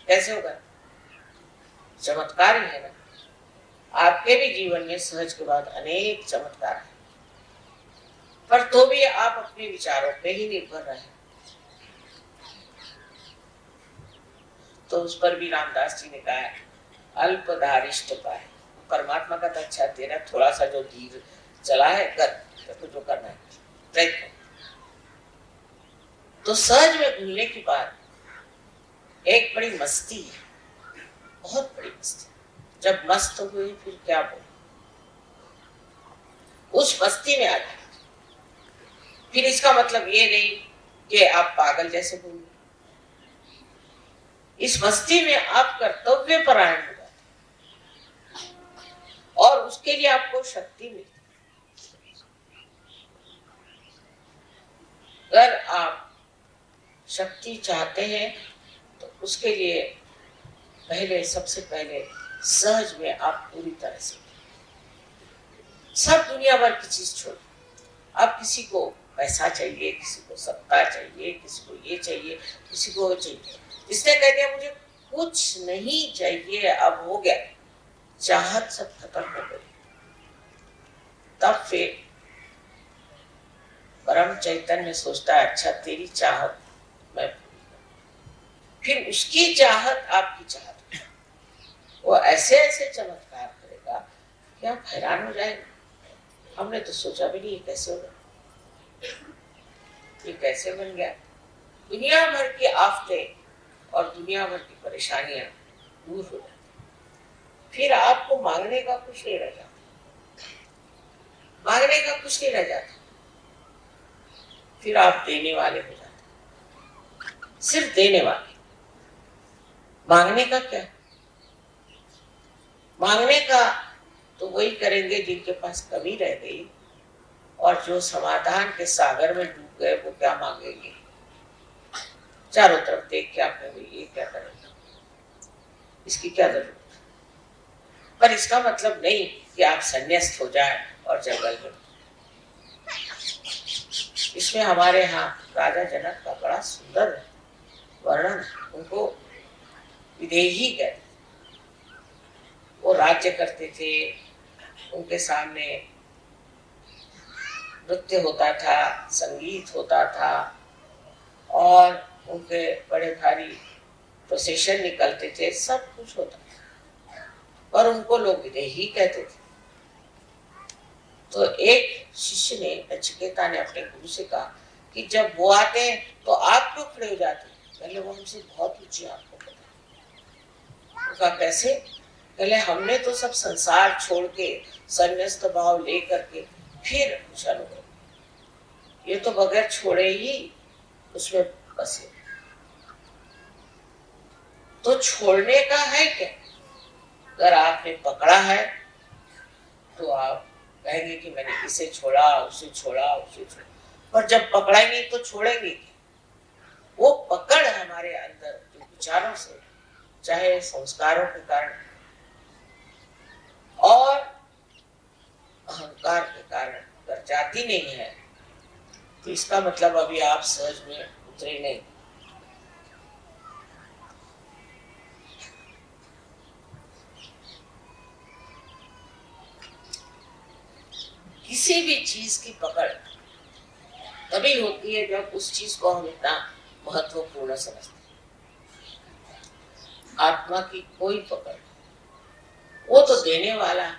कैसे होगा? चमत्कार ही है ना। आपके भी जीवन में सहज के बाद अनेक चमत्कार है, पर तो भी आप अपने विचारों पे ही निर्भर रहे। तो उस पर भी रामदास जी ने कहा अल्पधारिष्ट पाए। परमात्मा का तो अच्छा तेरा थोड़ा सा जो धीर चला है कर, तो जो करना है प्रयत्न। तो सहज में भूलने की बात एक बड़ी मस्ती है, बहुत बड़ी मस्ती। जब मस्त हुए फिर क्या बोले, उस मस्ती में आ जाए। फिर इसका मतलब ये नहीं कि आप पागल जैसे बोलिए। इस मस्ती में आप कर्तव्य परायण हो जाते और उसके लिए आपको शक्ति मिलती। अगर आप शक्ति चाहते हैं तो उसके लिए सबसे पहले सहज में आप पूरी तरह से सब दुनिया भर की चीज छोड़। अब किसी को पैसा चाहिए, किसी को सत्ता चाहिए, किसी को ये चाहिए, किसी को वो चाहिए। इसने कह दिया मुझे कुछ नहीं चाहिए, अब हो गया, चाहत सब खत्म हो गई। तब फिर परम चैतन्य सोचता है अच्छा तेरी चाहत मैं पूरी करूं। फिर उसकी चाहत आपकी चाहत, वो ऐसे ऐसे चमत्कार करेगा कि आप हैरान हो जाएंगे। हमने तो सोचा भी नहीं ये कैसे होगा, ये कैसे बन गया। दुनिया भर की आफतें और दुनिया भर की परेशानियां दूर हो जाती। फिर आपको मांगने का कुछ नहीं रह जाता, मांगने का कुछ नहीं रह जाता। फिर आप देने वाले हो जाते, सिर्फ देने वाले। मांगने का क्या? मांगने का तो वही करेंगे जिनके पास कमी रह गई और जो समाधान के सागर में डूब गए, वो क्या मांगेंगे? चारों तरफ देख के आपने ये क्या करेगा, इसकी क्या जरूरत? पर इसका मतलब नहीं कि आप संन्यास्त हो जाएं और जंगल में। इसमें हमारे यहाँ राजा जनक का बड़ा सुंदर वर्णन, उनको विदेही कहते। वो राज्य करते थे, उनके सामने नृत्य होता था, संगीत होता था और उनके बड़े भारी प्रोसेशन निकलते थे, सब कुछ होता था, पर उनको लोग विदेही कहते थे। तो एक शिष्य ने, नचिकेता ने अपने गुरु से कहा कि जब वो आते हैं तो आप क्यों खड़े हो जाते हैं? पहले वो हमसे बहुत ऊंचे, आपको पता। उनका कैसे? पहले हमने तो सब संसार छोड़ के संन्यास्त भाव लेकर के फिर कुछ अनुभव, ये तो बगैर छोड़े ही उसमें बसे। तो छोड़ने का है क्या? अगर आपने पकड़ा है तो आप कहेंगे कि मैंने इसे छोड़ा, उसे छोड़ा, उसे छोड़ा, पर जब पकड़ा ही नहीं तो छोड़ेंगे क्या? वो पकड़ हमारे अंदर जो विचारों से, चाहे संस्कारों के कारण और अहंकार के कारण अगर जाती नहीं है तो इसका मतलब अभी आप सहज में उतरे नहीं। किसी भी चीज की पकड़ तभी होती है जब उस चीज को हम इतना महत्वपूर्ण समझते हैं। आत्मा की कोई पकड़ वो तो देने वाला है,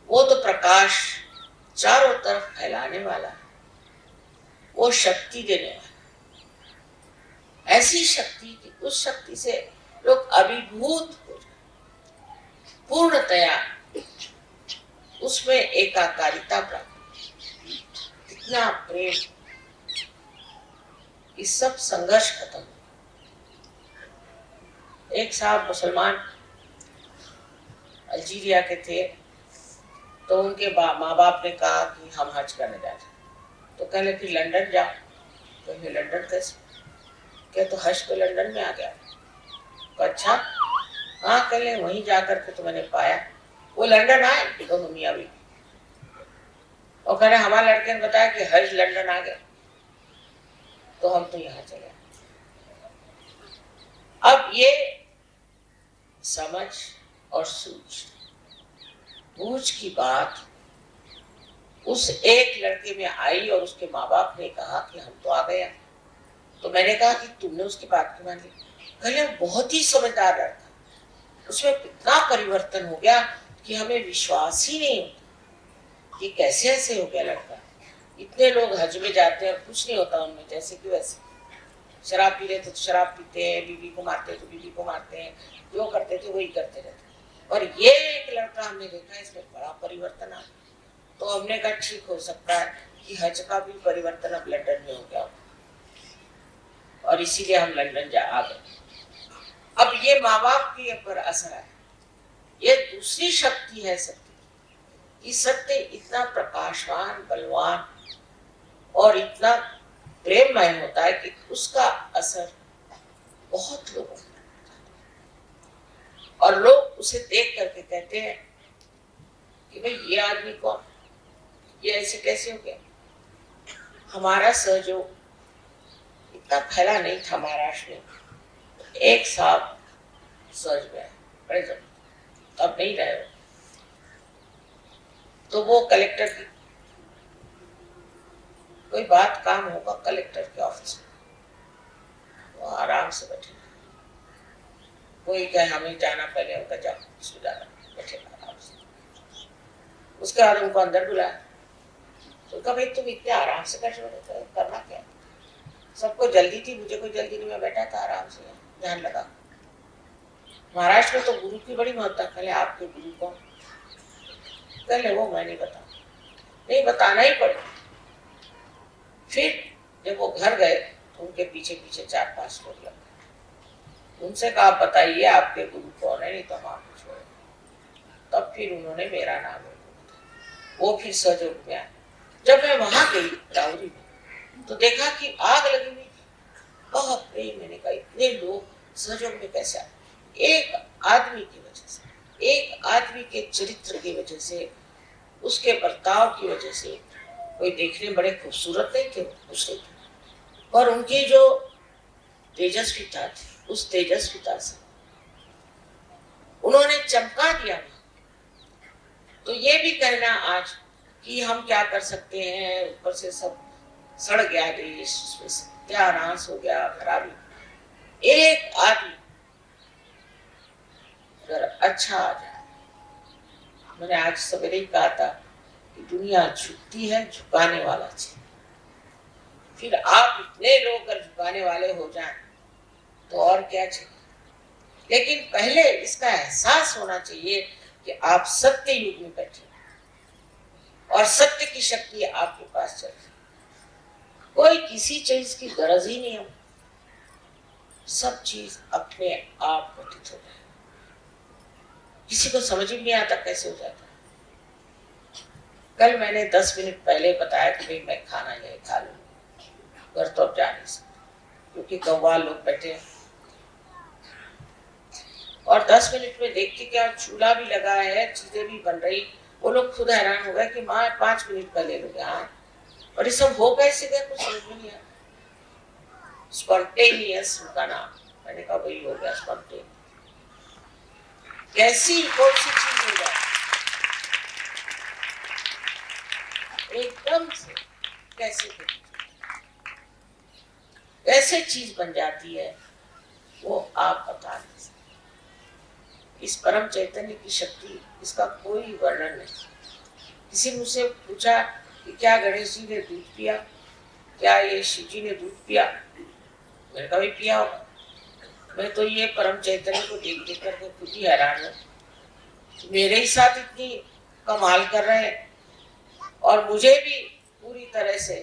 वो तो प्रकाश चारों तरफ फैलाने वाला है, वो शक्ति देने वाला है। ऐसी शक्ति की, उस शक्ति से लोग अभिभूत हो जाए, पूर्णतया उसमें एकाकारिता प्राप्त, कितना प्रेम, ये सब संघर्ष खत्म। एक साहब मुसलमान अल्जीरिया के थे, तो उनके माँ बाप ने कहा कि हम हज करने जा रहे हैं, तो कहले कि लंदन जाओ। तो ये लंदन कैसे? क्या तो हज तो लंदन में आ गया। तो अच्छा, हाँ कहले वहीं जाकर के तो मैंने पाया। वो लंदन आए दोनों मियाँ बीवी, और कहने हमारे लड़के ने बताया कि हज लंदन आ गया, तो हम तो यहाँ चले। अब ये समझ और बूझ की बात उस एक लड़के में आई, और उसके माँ बाप ने कहा कि हम तो आ गया। तो मैंने कहा कि तुमने उसकी बात क्यों मान ली? कहले बहुत ही समझदार लड़का, उसमें इतना परिवर्तन हो गया कि हमें विश्वास ही नहीं होता कि कैसे ऐसे हो गया लड़का। इतने लोग हज में जाते हैं और कुछ नहीं होता उनमें, जैसे कि वैसे। शराब पी रहे थे तो शराब पीते हैं, बीवी को मारते हैं तो बीवी को मारते हैं, जो करते थे वही करते रहते। और ये एक लड़का हमने देखा, इसमें बड़ा परिवर्तन आ। तो हमने कहा ठीक हो सकता है कि हज का भी परिवर्तन अब लंदन में हो गया, और इसीलिए हम लंदन आ गए। अब ये माँ बाप के ऊपर असर है। ये दूसरी शक्ति है सत्य की। सत्य इतना प्रकाशवान, बलवान और इतना प्रेममय होता है कि उसका असर बहुत लोगों को, और लोग उसे देख करके कहते हैं कि भाई ये आदमी कौन, ये ऐसे कैसे हो गया। हमारा सहयोग इतना फैला नहीं था महाराष्ट्र में। एक साहब सहज गए बड़े जब, अब नहीं रहे वो, तो वो कलेक्टर की कोई बात काम होगा कलेक्टर के ऑफिस में, वो आराम से बैठे। कोई कहे हमें जाना, पहले उनका जाओ जाना, बैठे आराम से। उसके बाद उनको अंदर बुलाया, तो कहा भाई तुम इतने आराम से बैठे हो, करना क्या? सबको जल्दी थी, मुझे कोई जल्दी नहीं, मैं बैठा था आराम से, ध्यान लगा। महाराष्ट्र में तो गुरु की बड़ी महत्ता। कहले आपके गुरु कौन? कहले वो मैं नहीं बता, नहीं बताना ही पड़ेगा। फिर जब वो घर गए तो उनके पीछे पीछे 4-5 लोग लग गए। उनसे कहा बताइए आपके गुरु कौन है, नहीं तो हम आपको छोड़ेंगे। तब फिर उन्होंने मेरा नाम बताया। वो फिर सहयोग में आया। जब मैं वहां गई राउरी में, तो देखा कि आग लगी हुई। बहुत प्रेम, मैंने कहा इतने लोग सहयोग में कैसे आए? एक आदमी की वजह से, एक आदमी के चरित्र की वजह से, उसके बर्ताव की वजह से। कोई देखने बड़े खूबसूरत नहीं थे, उसके, पर उनकी जो तेजस्विता थी, उस तेजस्विता से उन्होंने चमका दिया। तो ये भी कहना आज कि हम क्या कर सकते हैं, ऊपर से सब सड़ गया देश, उसमें सत्यानाश हो गया, खराबी। एक आदमी अगर अच्छा आ जाए, मैंने आज सवेरे ही कहा था कि दुनिया झुकती है, झुकाने वाला चाहिए। फिर आप इतने लोग अगर झुकाने वाले हो जाएं तो और क्या चाहिए। लेकिन पहले इसका एहसास होना चाहिए कि आप सत्य युग में बैठे और सत्य की शक्ति आपके पास चल रही। कोई किसी चीज की गरज ही नहीं है, सब चीज अपने आप घटित हो जाए। किसी को समझ ही नहीं आता कैसे हो जाता। कल मैंने 10 मिनट पहले बताया कि भाई मैं खाना यही खा लूंगा, घर तो अब जा नहीं सकते क्योंकि कव्वाल लोग बैठे हैं। और 10 मिनट में देख के क्या चूल्हा भी लगा है, चीजें भी बन रही। वो लोग खुद हैरान हो गए कि माँ 5 मिनट पहले लोग यहाँ, और ये सब हो कैसे गया, कुछ समझ में नहीं आया। स्पॉन्टेनियस उनका नाम, मैंने कहा वही हो गया स्पॉन्टेनियस। कैसी कौन सी चीज हो जाए एकदम से, कैसे चीज बन जाती है वो आप बता नहीं सकते। इस परम चैतन्य की शक्ति, इसका कोई वर्णन नहीं। किसी ने मुझसे पूछा कि क्या गणेश जी ने दूध पिया, क्या ये शिव जी ने दूध पिया? मैंने कभी पिया होगा? मैं तो ये परम चैतन्य को देख देख करके खुद ही हैरान हूँ। मेरे ही साथ इतनी कमाल कर रहे हैं और मुझे भी पूरी तरह से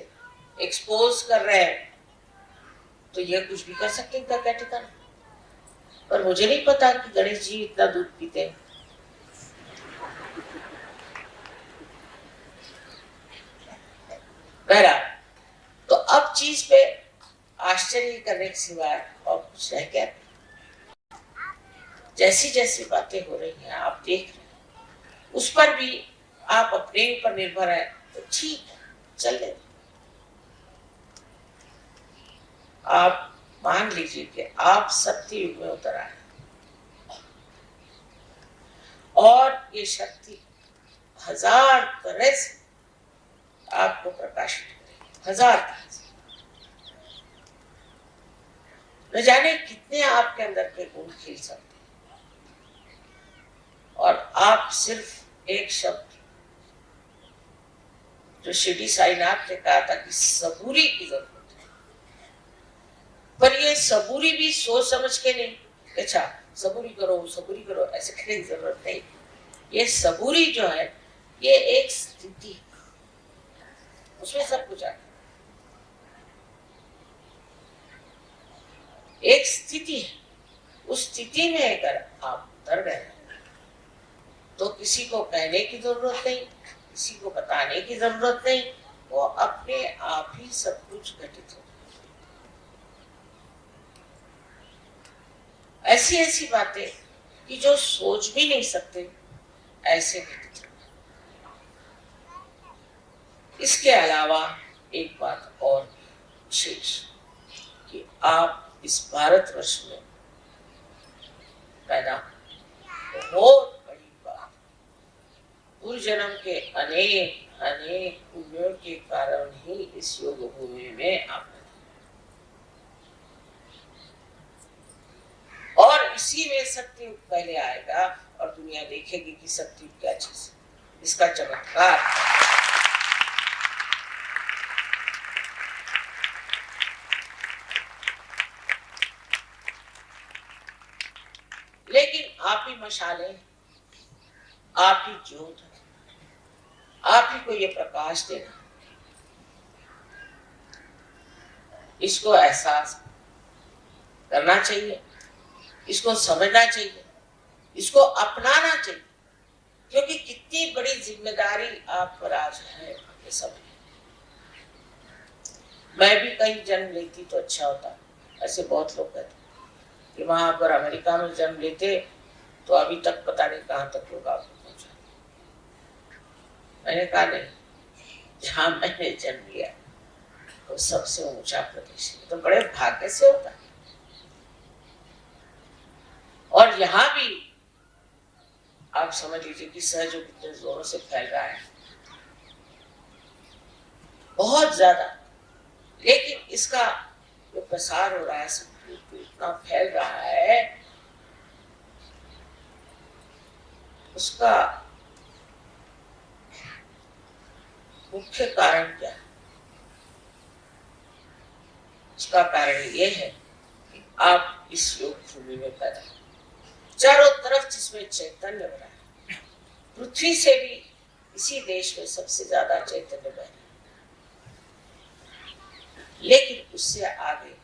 एक्सपोज कर रहे हैं, तो ये कुछ भी कर सकते हैं, इनका क्या ठिकाना? पर मुझे नहीं पता कि गणेश जी इतना दूध पीते हैं। बहरहाल, तो अब चीज पे आश्चर्य करने के सिवाय और कुछ रह गया? जैसी जैसी बातें हो रही हैं आप देख रहे हैं, उस पर भी आप अपने ऊपर निर्भर है तो ठीक है, चल ले। आप मान लीजिए कि आप सत्य युग में उतर आए और ये शक्ति 1000 तरह से आपको प्रकाशित करेगी, 1000 तरह से। न जाने कितने आपके अंदर के गुण खिल सकते हैं और आप सिर्फ एक शब्द जो शिरडी साईनाथ ने कहा था कि सबूरी की जरूरत है, पर ये सबूरी भी सोच समझ के नहीं, अच्छा सबूरी करो ऐसे कहने की जरूरत नहीं। ये सबूरी जो है ये एक स्थिति, उसमें सब कुछ आता है। एक स्थिति है, उस स्थिति में अगर आप उतर गए तो किसी को कहने की जरूरत नहीं, किसी को बताने की जरूरत नहीं, वो अपने आप ही सब कुछ घटित हो। ऐसी ऐसी बातें कि जो सोच भी नहीं सकते ऐसे घटित हो। इसके अलावा एक बात और विशेष कि आप इस भारतवर्ष में पैदा, बहुत बड़ी बात, पूर्व जन्म के अनेक अनेक पुण्यों के कारण ही इस योग भूमि में आप, और इसी में सत्युग पहले आएगा और दुनिया देखेगी कि सत्युग क्या चीज है, इसका चमत्कार। लेकिन आप ही मशाले, आप ही ज्योत, आप ही को ये प्रकाश देना, इसको एहसास करना चाहिए, इसको समझना चाहिए, इसको अपनाना चाहिए, क्योंकि कितनी बड़ी जिम्मेदारी आप पर आज है ये सब। मैं भी कहीं जन्म लेती तो अच्छा होता, ऐसे बहुत लोग कहते कि वहां पर अमेरिका में जन्म लेते तो अभी तक पता नहीं कहां तक लोग आपको पहुंचा। मैंने कहा नहीं, जहां मैंने जन्म लिया तो सबसे ऊंचा प्रदेश है, तो बड़े भाग्य से होता है। और यहाँ भी आप समझ लीजिए कि सहयोग कितने जोरों से फैल रहा है, बहुत ज्यादा। लेकिन इसका जो प्रसार हो रहा है, इतना फैल रहा है, उसका मुख्य कारण क्या है? उसका कारण ये है कि आप इस योग भूमि में पैदा हुए, चारों तरफ जिसमें चैतन्य बना है। पृथ्वी से भी इसी देश में सबसे ज्यादा चैतन्य बना है, लेकिन उससे आगे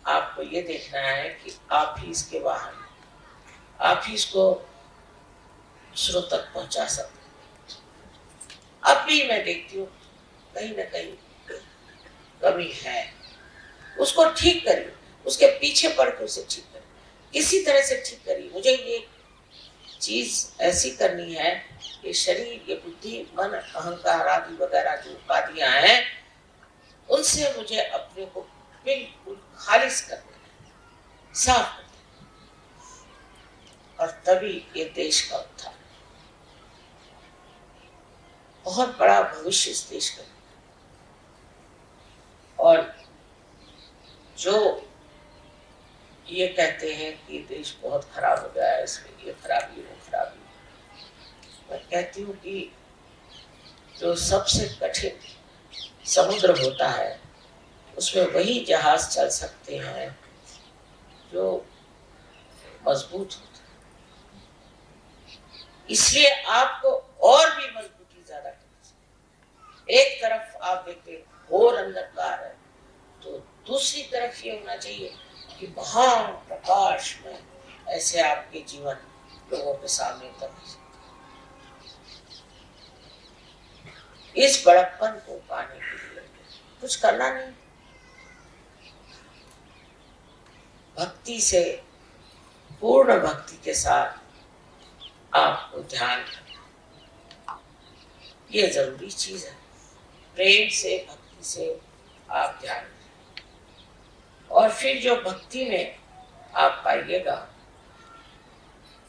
आपको ये देखना है कि आप ही इसके वाहन, आप ही इसको दूसरों तक पहुंचा सकते हैं। अब भी मैं देखती हूँ कहीं ना कहीं कमी है, उसको ठीक करिए, उसके पीछे पड़ के उसे ठीक करिए, किसी तरह से ठीक करिए। मुझे ये चीज ऐसी करनी है कि शरीर, ये बुद्धि, मन, अहंकार आदि वगैरह जो उपाधियां हैं, उनसे मुझे अपने को बिल्कुल खालिज कर देना, साफ कर देना, और तभी ये देश का उत्थान, बहुत बड़ा भविष्य इस देश का। और जो ये कहते हैं कि देश बहुत खराब हो गया है, इसमें ये खराबी वो खराबी। मैं कहती हूँ कि जो सबसे कठिन समुद्र होता है उसमें वही जहाज चल सकते हैं जो मजबूत होता है। इसलिए आपको और भी मजबूती ज्यादा करनी चाहिए। एक तरफ आप देखते हैं घोर अंधकार है, तो दूसरी तरफ ये होना चाहिए कि महान प्रकाश में ऐसे आपके जीवन लोगों के सामने उतरना चाहिए। इस बड़प्पन को पाने के लिए कुछ करना नहीं, भक्ति से, पूर्ण भक्ति के साथ आपको ध्यान करना, ये जरूरी चीज है। प्रेम से, भक्ति से आप ध्यान करें, और फिर जो भक्ति में आप पाइएगा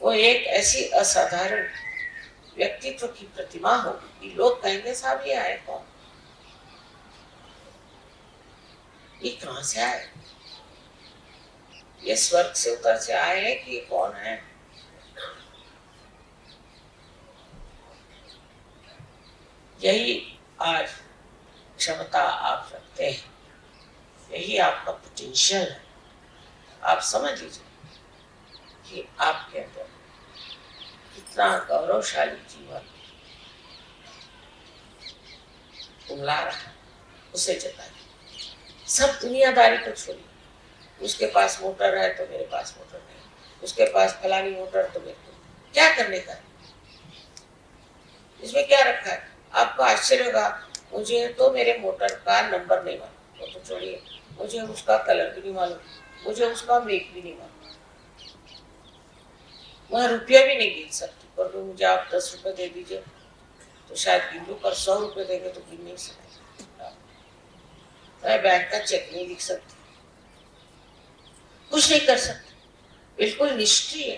वो एक ऐसी असाधारण व्यक्तित्व की प्रतिमा होगी कि लोग कहेंगे साहब ये आए कौन, ये कहां से आए, ये स्वर्ग से उतर से आए हैं कि ये कौन है। यही आज क्षमता आप रखते हैं, यही आपका पोटेंशियल है। आप समझ लीजिए कि आपके अंदर कितना गौरवशाली जीवन उमला रहा है, उसे जताइए। सब दुनियादारी को छोड़िए, उसके पास मोटर है तो मेरे पास मोटर नहीं, उसके पास फलानी मोटर तो मेरे को क्या करने का है, इसमें क्या रखा है। आपको आश्चर्य होगा, मुझे तो मेरे मोटर का नंबर नहीं मालूम, वो तो छोड़िए, मुझे उसका कलर भी नहीं मालूम, मुझे उसका मेक भी नहीं मालूम, वह रुपया भी नहीं गिन सकती। पर तो मुझे आप 10 रुपए दे दीजिए तो शायद गिन लूं, पर 100 रुपए देंगे तो गिन नहीं सकती। मैं बैंक का चेक नहीं लिख सकती, कुछ नहीं कर सकती, बिल्कुल निष्क्रिय,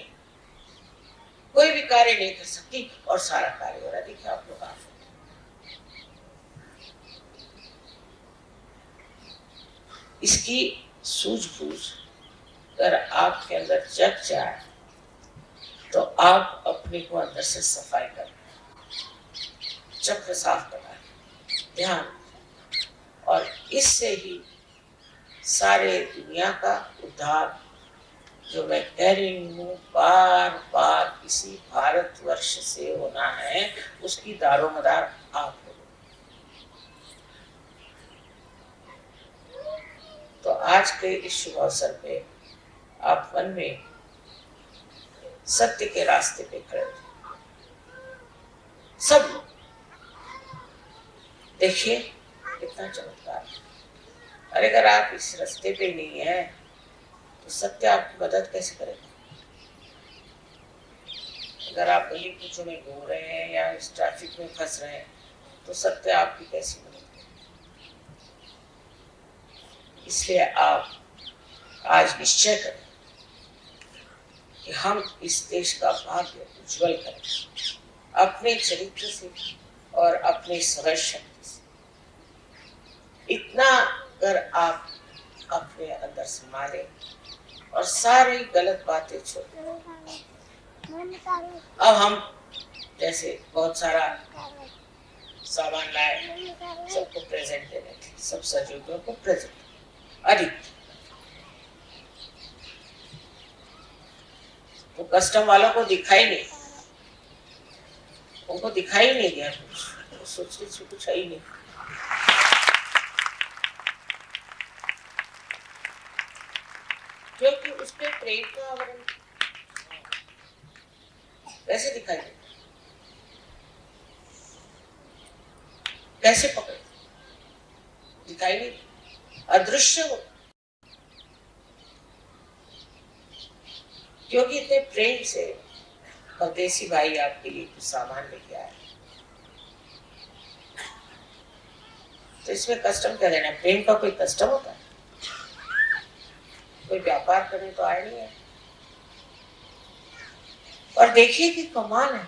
कोई भी कार्य नहीं कर सकती, और सारा कार्य हो रहा है। देखिए आप लोग, इसकी सूझबूझ अगर आपके अंदर जग जाए तो आप अपने को अंदर से सफाई कर, चक्र साफ करना, ध्यान, और इससे ही सारे दुनिया का उद्धार, जो मैं कह रही हूँ बार बार, इसी भारतवर्ष से होना है, उसकी दारोमदार आप हो। तो आज के इस शुभ अवसर पे आप मन में सत्य के रास्ते पे खड़े हो। सब लोग देखिए कितना चमत्कार है। अरे अगर आप इस रास्ते पे नहीं है तो सत्य आपकी मदद कैसे करेगा। अगर आप गली कूचों में घूम रहे हैं या इस ट्रैफिक में फंस रहे हैं तो सत्य आपकी कैसी मदद करेगा। इसलिए आप आज निश्चय करें कि हम इस देश का भाग्य उज्जवल करें, अपने चरित्र से और अपनी सहज शक्ति से। इतना कर आप अपने अंदर संभालें और सारी गलत बातें छोड़। अब हम जैसे बहुत सारा सामान लाए, सबको प्रेजेंट देने थे, सब सहयोगियों को प्रेजेंट। अधिक तो कस्टम वालों को दिखाई नहीं, उनको दिखाई नहीं दिया, तो सोच रही कुछ है ही नहीं। क्योंकि उसके प्रेम का आवरण कैसे दिखाई दे, कैसे पकड़े, दिखाई नहीं, अदृश्य हो। क्योंकि इतने प्रेम से परदेसी भाई आपके लिए कुछ सामान लेके आए, तो इसमें कस्टम क्या देना। प्रेम का कोई कस्टम होता है? कोई व्यापार करने तो आया नहीं है। और देखिए कि कमाल है,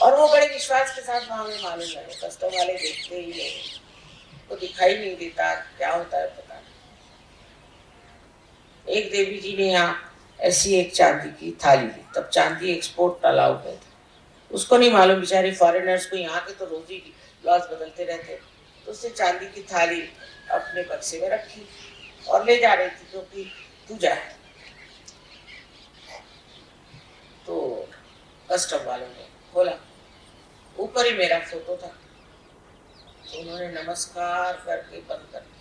और वो बड़े विश्वास के साथ वहां में मालूम लगे। कस्टम वाले देखते ही नहीं, तो दिखाई नहीं देता क्या होता है पता नहीं। एक देवी जी ने यहाँ ऐसी एक चांदी की थाली ली, तब चांदी एक्सपोर्ट अलाउड नहीं था, उसको नहीं मालूम, बेचारी फॉरेनर्स को यहाँ के तो रोज ही लॉज बदलते रहते, तो उसने चांदी की थाली अपने बक्से में रखी और ले जा रही थी क्योंकि पूजा है। तो कस्टम वालों ने खोला, ऊपर ही मेरा फोटो था, तो उन्होंने नमस्कार करके बंद कर दिया।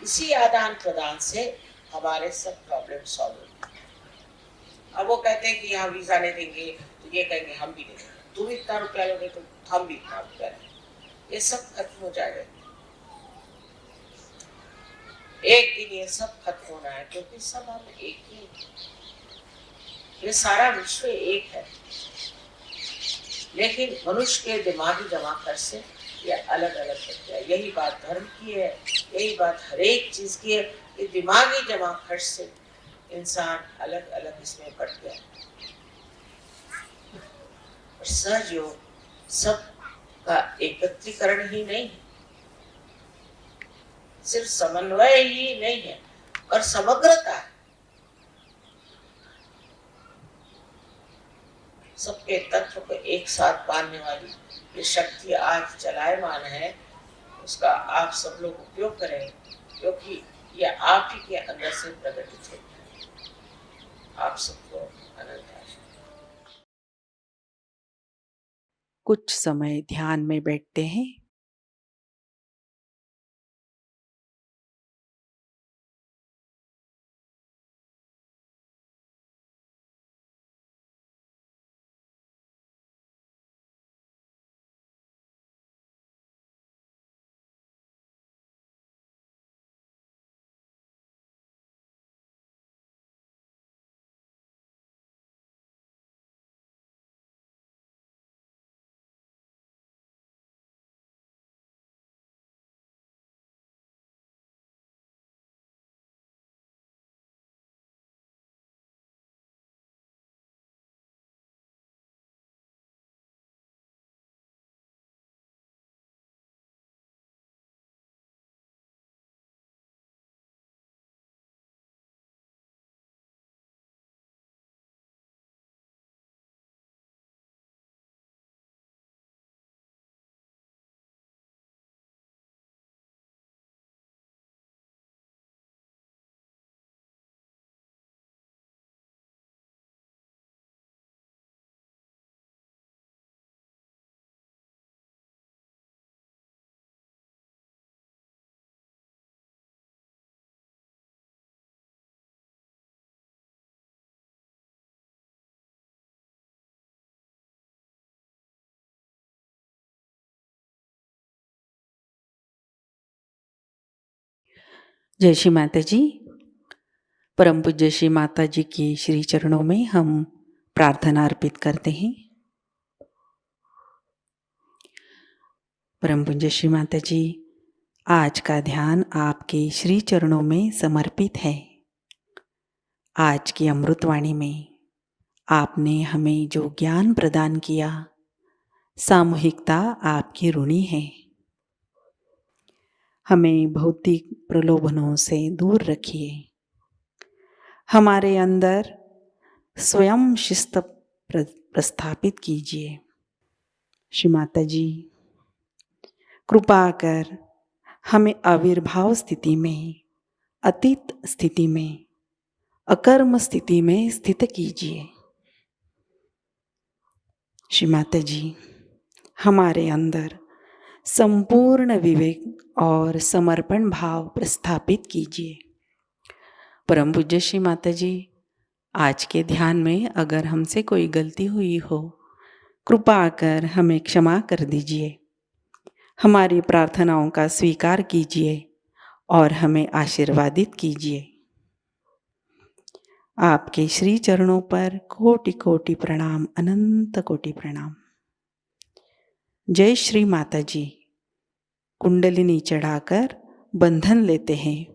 इसी आदान प्रदान से हमारे सब प्रॉब्लम सॉल्व होते हैं। अब वो कहते हैं कि यहाँ वीजा नहीं देंगे, तो ये कहेंगे हम भी नहीं देंगे, तुम इतना रुपया लोगे तो हम भी इतना रुपया लेंगे, ये सब खत्म हो जाएगा। एक दिन ये सब खत्म होना है, क्योंकि सब हम एक ही हैं। ये सारा विश्व एक है, लेकिन मनुष्य के दिमागी जमाखर्च से ये अलग अलग हो गया। यही बात धर्म की है, यही बात हर एक चीज की है कि दिमागी जमाखर्च से इंसान अलग अलग इसमें बढ़ गया। और सहज योग सब का एकत्रीकरण ही नहीं है, सिर्फ समन्वय ही नहीं है, और समग्रता है। सबके तत्व को एक साथ बांधने वाली ये शक्ति आज चलायमान है, उसका आप सब लोग उपयोग करें, क्योंकि ये आप ही के अंदर से प्रकटित होता है। आप सबको अनंत आशीर्वाद। कुछ समय ध्यान में बैठते हैं। जय श्री माता जी। परम पूज्य श्री माता जी की श्री चरणों में हम प्रार्थना अर्पित करते हैं। परम पूज्य श्री माता जी, आज का ध्यान आपके श्री चरणों में समर्पित है। आज की अमृतवाणी में आपने हमें जो ज्ञान प्रदान किया, सामूहिकता आपकी ऋणी है। हमें भौतिक प्रलोभनों से दूर रखिए। हमारे अंदर स्वयं शिस्त प्रस्थापित कीजिए। श्री माता जी, कृपा कर हमें आविर्भाव स्थिति में, अतीत स्थिति में, अकर्म स्थिति में स्थित कीजिए। श्री माता जी, हमारे अंदर संपूर्ण विवेक और समर्पण भाव प्रस्थापित कीजिए। परम पूज्य श्री माता जी, आज के ध्यान में अगर हमसे कोई गलती हुई हो, कृपा कर हमें क्षमा कर दीजिए। हमारी प्रार्थनाओं का स्वीकार कीजिए और हमें आशीर्वादित कीजिए। आपके श्री चरणों पर कोटि कोटि प्रणाम, अनंत कोटि प्रणाम। जय श्री माता जी। कुंडलिनी चढ़ाकर बंधन लेते हैं।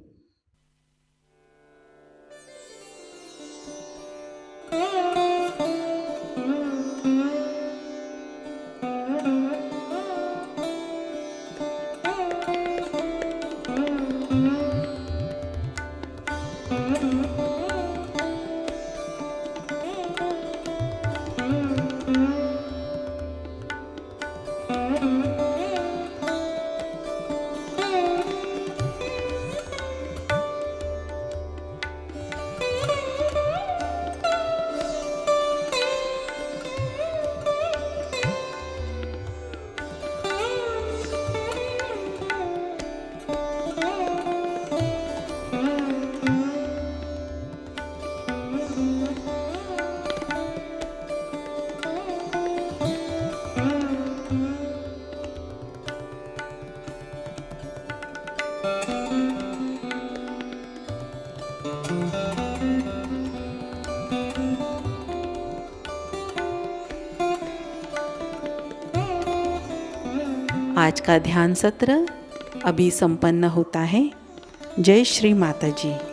आज का ध्यान सत्र अभी संपन्न होता है। जय श्री माता जी।